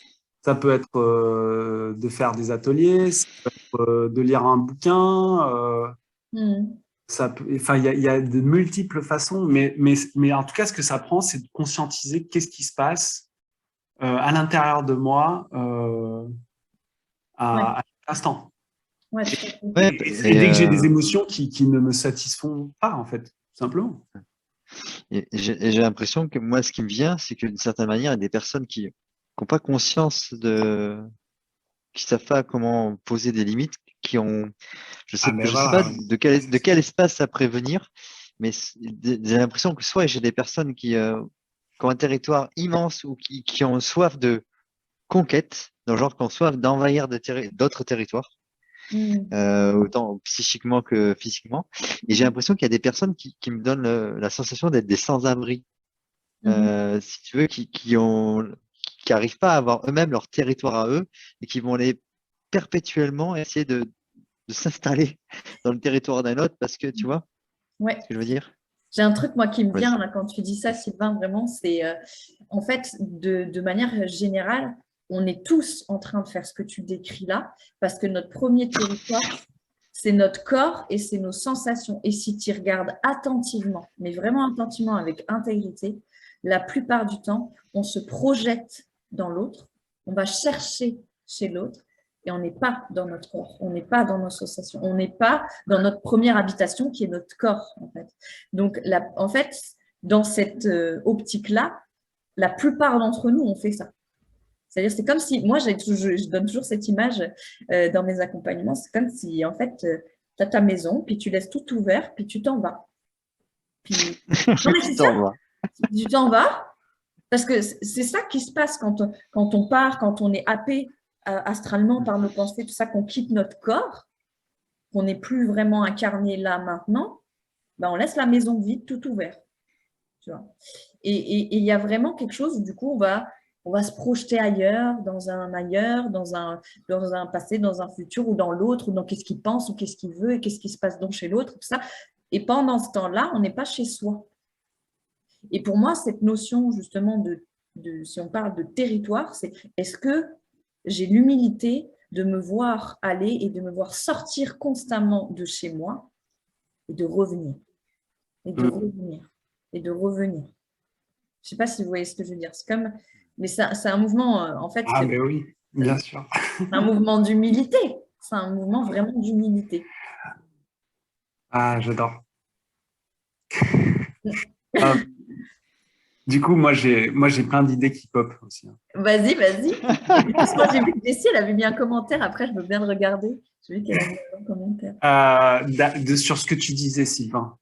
ça peut être de faire des ateliers, ça peut être de lire un bouquin. Enfin, il y a de multiples façons, mais en tout cas, ce que ça prend, c'est de conscientiser qu'est-ce qui se passe à l'intérieur de moi à l'instant. Ouais, Et dès que j'ai des émotions qui ne me satisfont pas, en fait, tout simplement. Et j'ai l'impression que moi, ce qui me vient, c'est que d'une certaine manière, il y a des personnes qui n'ont pas conscience qui savent pas comment poser des limites, qui ont, je sais pas de quel espace à prévenir, mais j'ai l'impression que soit j'ai des personnes qui ont un territoire immense ou qui ont soif de conquête, dans le genre qui ont soif d'envahir d'autres territoires. Autant psychiquement que physiquement. Et j'ai l'impression qu'il y a des personnes qui me donnent la sensation d'être des sans-abri, si tu veux, qui arrivent pas à avoir eux-mêmes leur territoire à eux et qui vont aller perpétuellement essayer de s'installer dans le territoire d'un autre parce que, tu vois ce que je veux dire? J'ai un truc, moi, qui me vient Vas-y. là, quand tu dis ça, Sylvain, vraiment, c'est en fait, de manière générale, on est tous en train de faire ce que tu décris là, parce que notre premier territoire, c'est notre corps et c'est nos sensations. Et si tu regardes attentivement, mais vraiment attentivement, avec intégrité, la plupart du temps, on se projette dans l'autre, on va chercher chez l'autre et on n'est pas dans notre corps, on n'est pas dans nos sensations, on n'est pas dans notre première habitation qui est notre corps, en fait. Donc, en fait, dans cette optique-là, la plupart d'entre nous ont fait ça. C'est-à-dire, c'est comme si, moi, je donne toujours cette image dans mes accompagnements, c'est comme si, en fait, tu as ta maison, puis tu laisses tout ouvert, puis tu t'en vas. Puis... Non, mais c'est ça, tu t'en vas, parce que c'est ça qui se passe quand on part, quand on est happé astralement par nos pensées, tout ça, qu'on quitte notre corps, qu'on n'est plus vraiment incarné là maintenant, ben on laisse la maison vide, tout ouvert. Tu vois. Et il y a vraiment quelque chose où, du coup, on va se projeter ailleurs, dans un passé, dans un futur, ou dans l'autre, ou dans qu'est-ce qu'il pense, ou qu'est-ce qu'il veut, et qu'est-ce qui se passe donc chez l'autre, tout ça. Et pendant ce temps-là, on n'est pas chez soi. Et pour moi, cette notion, justement, si on parle de territoire, c'est est-ce que j'ai l'humilité de me voir aller et de me voir sortir constamment de chez moi et de revenir, et de revenir, et de revenir. Je ne sais pas si vous voyez ce que je veux dire. Mais c'est un mouvement, en fait. Ah, mais oui, bien sûr. C'est un mouvement d'humilité. C'est un mouvement vraiment d'humilité. Ah, j'adore. Du coup, moi, j'ai plein d'idées qui pop aussi. Vas-y. Moi, j'ai vu que Jessie, elle avait mis un commentaire. Après, je veux bien le regarder. J'ai vu qu'elle avait mis un commentaire. Sur ce que tu disais, Sylvain.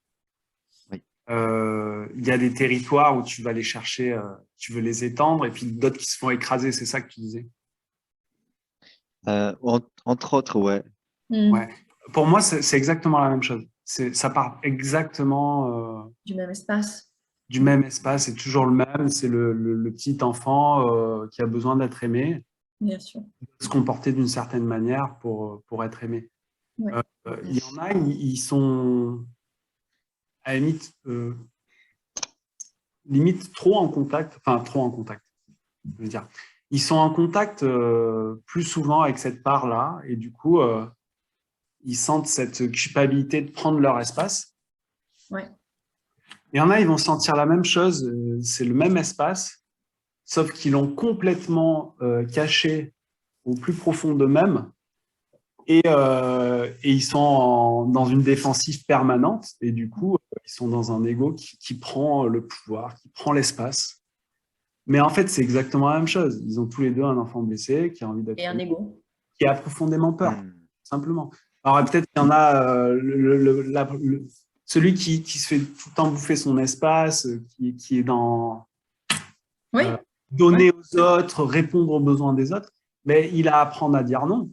Oui. Il y a des territoires où tu vas les chercher, tu veux les étendre, et puis d'autres qui se font écraser. C'est ça que tu disais? Entre autres, ouais. Ouais. Pour moi, c'est exactement la même chose. Ça part exactement du même espace. Du même espace, c'est toujours le même. C'est le petit enfant qui a besoin d'être aimé. Bien sûr. Se comporter d'une certaine manière pour être aimé. Ouais. Il y en a, ils sont à la limite trop en contact, je veux dire. Ils sont en contact plus souvent avec cette part-là, et du coup, ils sentent cette culpabilité de prendre leur espace. Ouais. Il y en a, ils vont sentir la même chose, c'est le même espace, sauf qu'ils l'ont complètement caché au plus profond d'eux-mêmes, et ils sont dans une défensive permanente, et du coup, ils sont dans un ego qui prend le pouvoir, qui prend l'espace. Mais en fait, c'est exactement la même chose. Ils ont tous les deux un enfant blessé qui a envie d'être Et un ego. qui a profondément peur, Hmm. simplement. Alors peut-être qu'il y en a celui qui se fait tout le temps bouffer son espace, qui est dans Oui, donner aux autres, répondre aux besoins des autres, mais il a à apprendre à dire non.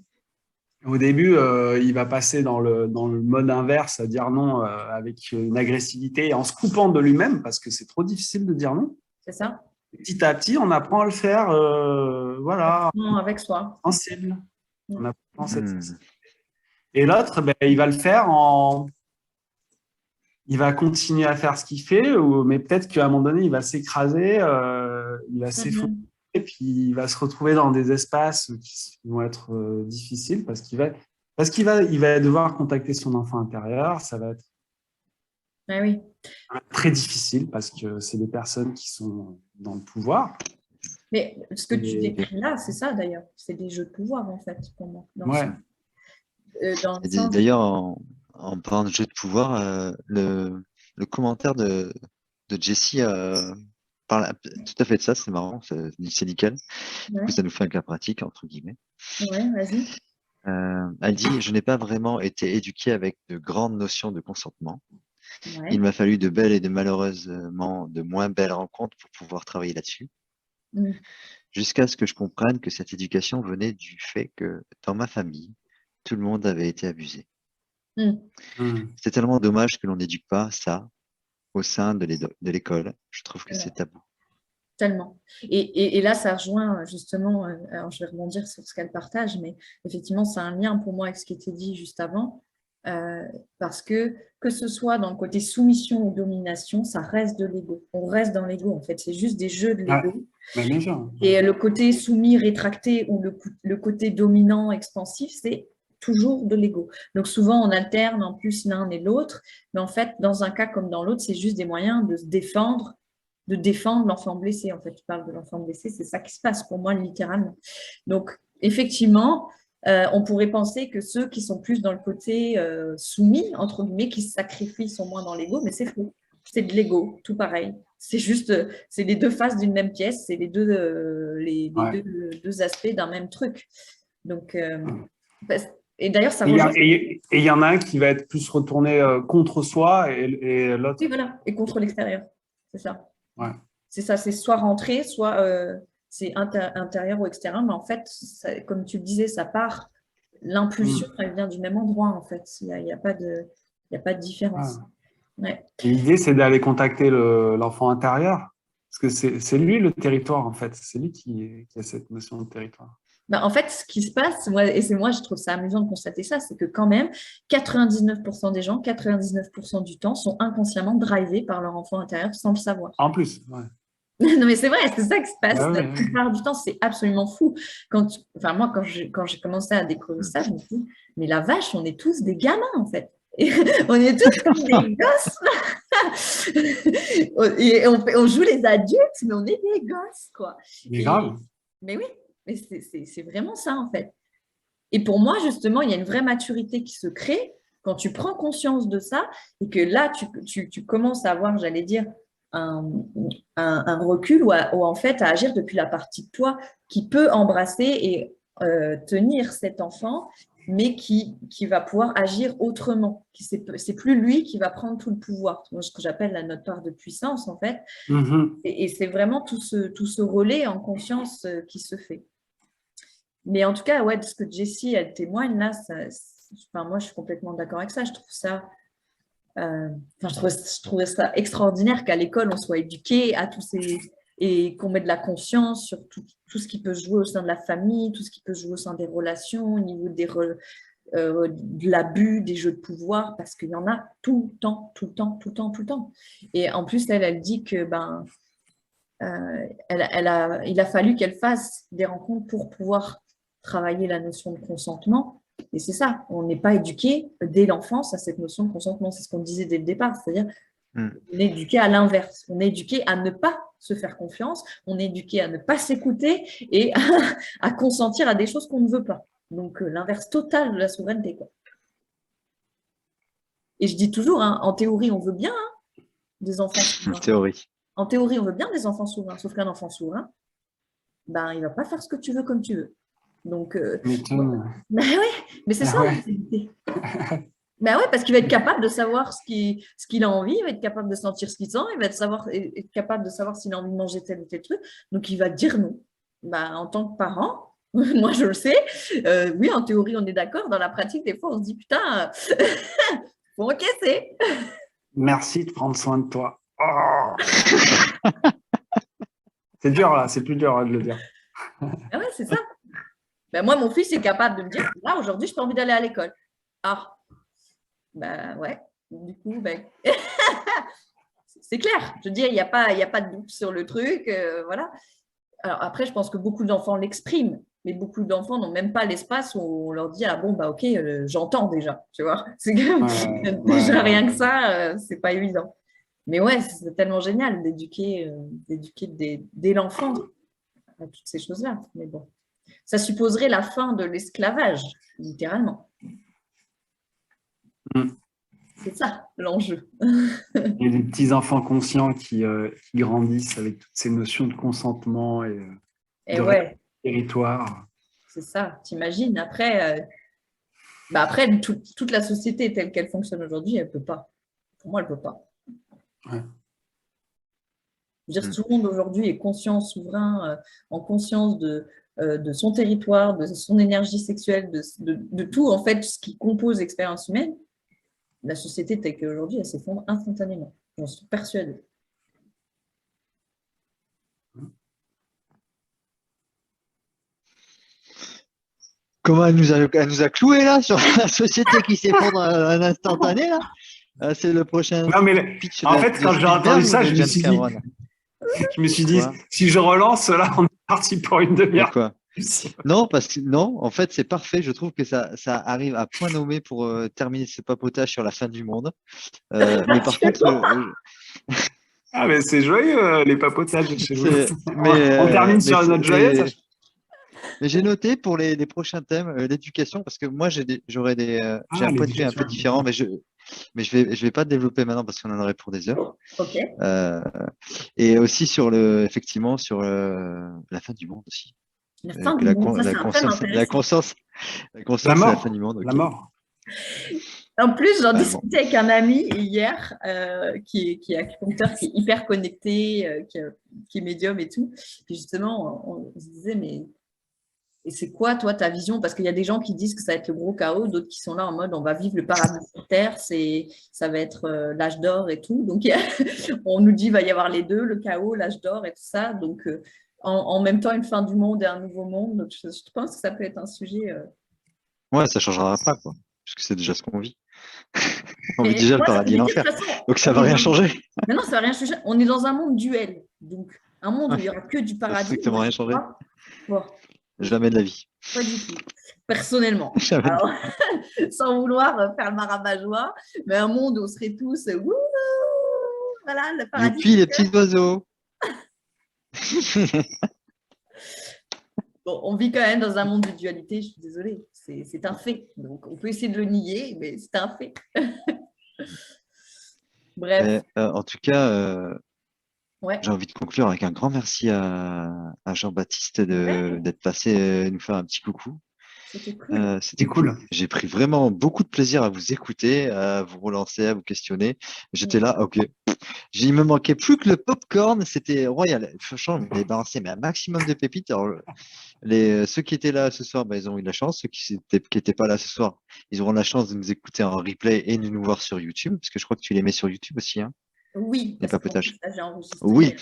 Au début, il va passer dans le mode inverse, à dire non avec une agressivité, en se coupant de lui-même, parce que c'est trop difficile de dire non. c'est ça. Petit à petit, on apprend à le faire, voilà, Non, avec soi. sensible. On apprend cette Hmm. Et l'autre, ben, il va le faire il va continuer à faire ce qu'il fait, mais peut-être qu'à un moment donné, il va s'écraser, il va s'effondrer, Mhm. et puis il va se retrouver dans des espaces qui vont être difficiles il va devoir contacter son enfant intérieur. Ça va être Ah oui. très difficile parce que c'est des personnes qui sont dans le pouvoir. Mais ce que tu Et, décris là, c'est ça d'ailleurs. C'est des jeux de pouvoir, en fait, pour moi. ouais. Dans le Et sens. d'ailleurs, en parlant de jeu de pouvoir, le commentaire de Jessie parle tout à fait de ça, c'est marrant, c'est nickel. Du coup, Ouais, ça nous fait un cas pratique, entre guillemets. ouais, vas-y. Elle dit, je n'ai pas vraiment été éduquée avec de grandes notions de consentement. Il Ouais. m'a fallu de belles et de malheureusement de moins belles rencontres pour pouvoir travailler là-dessus, Mm. jusqu'à ce que je comprenne que cette éducation venait du fait que dans ma famille, tout le monde avait été abusé. Mm. Hmm. C'est tellement dommage que l'on n'éduque pas ça au sein de l'école. Je trouve que c'est Voilà. tabou. Tellement. Et là, ça rejoint justement, alors je vais rebondir sur ce qu'elle partage, mais effectivement, c'est un lien pour moi avec ce qui était dit juste avant, euh, parce que ce soit dans le côté soumission ou domination, ça reste de l'ego. On reste dans l'ego, en fait. C'est juste des jeux de Ouais. l'ego. Mais bien sûr. Et le côté soumis, rétracté ou le côté dominant, expansif, c'est toujours de l'ego. Donc souvent, on alterne en plus l'un et l'autre, mais en fait, dans un cas comme dans l'autre, c'est juste des moyens de défendre l'enfant blessé. En fait, tu parles de l'enfant blessé, c'est ça qui se passe pour moi littéralement. Donc, effectivement, on pourrait penser que ceux qui sont plus dans le côté soumis, entre guillemets, qui se sacrifient, sont moins dans l'ego, mais c'est faux. C'est de l'ego, tout pareil. C'est juste, c'est les deux faces d'une même pièce, c'est Ouais. deux aspects d'un même truc. Donc, et d'ailleurs, ça Et il y, rejoint. et il y en a un qui va être plus retourné contre soi et Oui, l'autre. voilà, et contre l'extérieur. C'est ça. Ouais. C'est ça, c'est soit rentrer, soit c'est intérieur ou extérieur. Mais en fait, comme tu le disais, ça part. L'impulsion, Hmm. elle vient du même endroit, en fait. Il y a pas de, il y a pas de différence. Ah. Ouais. Et l'idée, c'est d'aller contacter l'enfant intérieur. Parce que c'est lui le territoire, en fait. C'est lui qui a cette notion de territoire. Bah, en fait, ce qui se passe, moi, et c'est moi, je trouve ça amusant de constater ça, c'est que quand même, 99% des gens, 99% du temps, sont inconsciemment drivés par leur enfant intérieur sans le savoir. En plus, ouais. Non, mais c'est vrai, c'est ça qui se passe. Bah La ouais, ouais. plupart du temps, c'est absolument fou. Enfin, moi, quand j'ai commencé à découvrir Hmm. ça, je me suis dit, mais la vache, on est tous des gamins, en fait. Et on est tous comme des gosses. Et on joue les adultes, mais on est des gosses, quoi. Mais grave. Mais oui, mais c'est vraiment ça, en fait. Et pour moi, justement, il y a une vraie maturité qui se crée quand tu prends conscience de ça et que là, tu commences à avoir, j'allais dire, un, un recul ou en fait à agir depuis la partie de toi qui peut embrasser et tenir cet enfant, mais qui va pouvoir agir autrement. C'est plus lui qui va prendre tout le pouvoir. Moi, ce que j'appelle la notre part de puissance, en fait. Mhm. Et c'est vraiment tout ce relais en conscience qui se fait. Mais en tout cas, ouais, de ce que Jessie, elle témoigne là, enfin, moi, je suis complètement d'accord avec ça. Je trouve ça, je trouvais ça extraordinaire qu'à l'école, on soit éduqué à tous ces et qu'on mette de la conscience sur tout ce qui peut se jouer au sein de la famille, tout ce qui peut se jouer au sein des relations, au niveau de l'abus, des jeux de pouvoir, parce qu'il y en a tout le temps, tout le temps, tout le temps, tout le temps. Et en plus, elle dit que il a fallu qu'elle fasse des rencontres pour pouvoir travailler la notion de consentement. Et c'est ça, on n'est pas éduqué dès l'enfance à cette notion de consentement. C'est ce qu'on disait dès le départ, c'est-à-dire Hmm. on est éduqué à l'inverse. On est éduqué à ne pas se faire confiance, on est éduqué à ne pas s'écouter et à consentir à des choses qu'on ne veut pas. Donc l'inverse total de la souveraineté, quoi. Et je dis toujours, hein, en théorie, on veut bien des enfants En souverains. théorie. En théorie, on veut bien des enfants souverains, sauf qu'un enfant souverain, ben, il ne va pas faire ce que tu veux comme tu veux. Donc, ben ouais, mais c'est Ah ça. ouais. Ben ouais, parce qu'il va être capable de savoir ce qu'il a envie, il va être capable de sentir ce qu'il sent, il va être capable de savoir s'il a envie de manger tel ou tel truc. Donc, il va dire non. Ben, en tant que parent, moi je le sais, oui, en théorie, on est d'accord. Dans la pratique, des fois, on se dit putain, faut encaisser. Merci de prendre soin de toi. Oh. C'est dur là, c'est plus dur de le dire. Ben ouais, c'est ça. Ben moi, mon fils est capable de me dire là, aujourd'hui, je n'ai pas envie d'aller à l'école. Ah, ben ouais. Du coup, ben, c'est clair. Je veux dire, il n'y a pas de doute sur le truc. Voilà. Alors après, je pense que beaucoup d'enfants l'expriment, mais beaucoup d'enfants n'ont même pas l'espace où on leur dit ah bon bah ok, j'entends déjà, tu vois. C'est déjà rien que ça, c'est pas évident. Mais ouais, c'est tellement génial d'éduquer dès l'enfant à toutes ces choses-là. Mais bon, ça supposerait la fin de l'esclavage, littéralement. Mm. C'est ça l'enjeu. Il y a des petits enfants conscients qui grandissent avec toutes ces notions de consentement et Et de ouais, territoire. c'est ça. T'imagines après, toute la société telle qu'elle fonctionne aujourd'hui, elle peut pas. Pour moi, elle peut pas. Ouais. Je veux dire, tout le monde aujourd'hui est conscient, souverain, en conscience de son territoire, de son énergie sexuelle, de tout, en fait, ce qui compose l'expérience humaine. La société telle qu'aujourd'hui, elle s'effondre instantanément. J'en suis persuadée. Comment elle nous a cloué là sur la société qui s'effondre à un instantané là? C'est le prochain Non, mais pitch en fait, de quand j'ai entendu Spielberg ou ça, de James Cameron? je me suis dit, Quoi? si je relance, là, on est parti pour une demi-heure. Pourquoi? Non, parce que non, en fait, c'est parfait. Je trouve que ça arrive à point nommé pour terminer ce papotage sur la fin du monde. Mais par contre, Ah, mais c'est joyeux, les papotages chez vous. On mais, termine sur une note joyeuse. mais j'ai noté pour les prochains thèmes l'éducation, parce que moi j'ai un point de vue un peu différent, mais je vais pas développer maintenant parce qu'on en aurait pour des heures. Ok. Et aussi effectivement sur la fin du monde aussi. La fin du monde, ça c'est un thème La intéressant. conscience de la fin du monde. La ok. mort. En plus, j'en Bon. discutais avec un ami hier qui est acupuncteur, qui est hyper connecté, qui est médium et tout. Puis justement, on se disait, mais et c'est quoi, toi, ta vision? Parce qu'il y a des gens qui disent que ça va être le gros chaos, d'autres qui sont là en mode on va vivre le paradis sur Terre, ça va être l'âge d'or et tout. Donc, on nous dit qu'il va y avoir les deux, le chaos, l'âge d'or et tout ça. Donc, en même temps, une fin du monde et un nouveau monde. Donc, je pense que ça peut être un sujet. Ouais, ça changera pas, quoi. Parce que c'est déjà ce qu'on vit. On vit Mais déjà le moi, paradis et de toute l'enfer. façon, Donc ça va rien changer. Mais non, ça va rien changer. On est dans un monde duel. Donc, un monde où il n'y aura que du Ça va paradis. strictement rien changer. Bon, Jamais de la vie. pas du tout. Personnellement. Jamais de- Alors, sans vouloir faire le Marabat-joie, mais un monde où on serait tous wouhou, voilà, le paradis. Youpi, les petits oiseaux. Bon, on vit quand même dans un monde de dualité, je suis désolée. C'est un fait. Donc, on peut essayer de le nier, mais c'est un fait. Bref. En tout cas, Ouais. j'ai envie de conclure avec un grand merci à Jean-Baptiste d'être passé nous faire un petit coucou. C'était cool. C'était cool. J'ai pris vraiment beaucoup de plaisir à vous écouter, à vous relancer, à vous questionner. J'étais là, ok. Il me manquait plus que le popcorn, c'était royal. Franchement, vous avez balancé mais un maximum de pépites. Alors, ceux qui étaient là ce soir, bah, ils ont eu de la chance. Ceux qui n'étaient pas là ce soir, ils auront la chance de nous écouter en replay et de nous voir sur YouTube, parce que je crois que tu les mets sur YouTube aussi, hein, Oui, les parce qu'en papotages. plus, là, j'ai enregistré. Oui,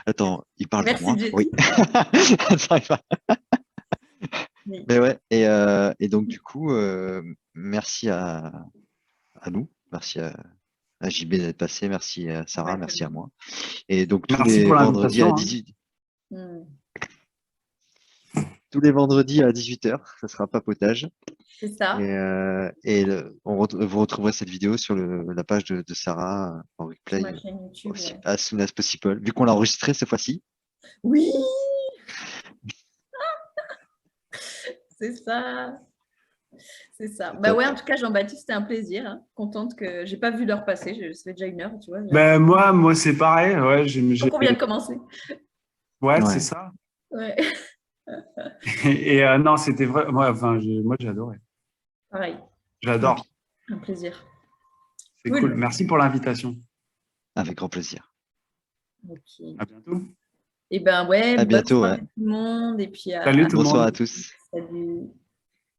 attends, il parle Merci, de moi. Jessie. Oui. Attends, il parle. Oui. Mais ouais, et donc du coup, merci à nous, merci à JB d'être passé, merci à Sarah, Ouais, merci à moi. Et donc Merci pour l'invitation. tous les vendredis à 18h, ça sera papotage. C'est ça. Vous retrouverez cette vidéo sur la page de Sarah en replay Sur ma chaîne YouTube, aussi, ouais. as soon as possible, vu qu'on l'a enregistré cette fois-ci. Oui, c'est ça. C'est ça. C'est Bah top. ouais, en tout cas, Jean-Baptiste, c'était un plaisir, hein. Contente que j'ai pas vu l'heure passer. Ça fait déjà 1 heure, tu vois. Ben, moi c'est pareil. Ouais, Donc, on vient de commencer. ouais, c'est Ouais. ça. Ouais, Non, c'était vrai. Moi, j'ai adoré. pareil. J'adore. Un plaisir. C'est cool. Cool. Merci pour l'invitation. Avec grand plaisir. Ok. À bientôt. Et ben ouais, À bonne bientôt, ouais. soirée tout le monde. Et puis Salut tout le Bonsoir monde. à tous. salut.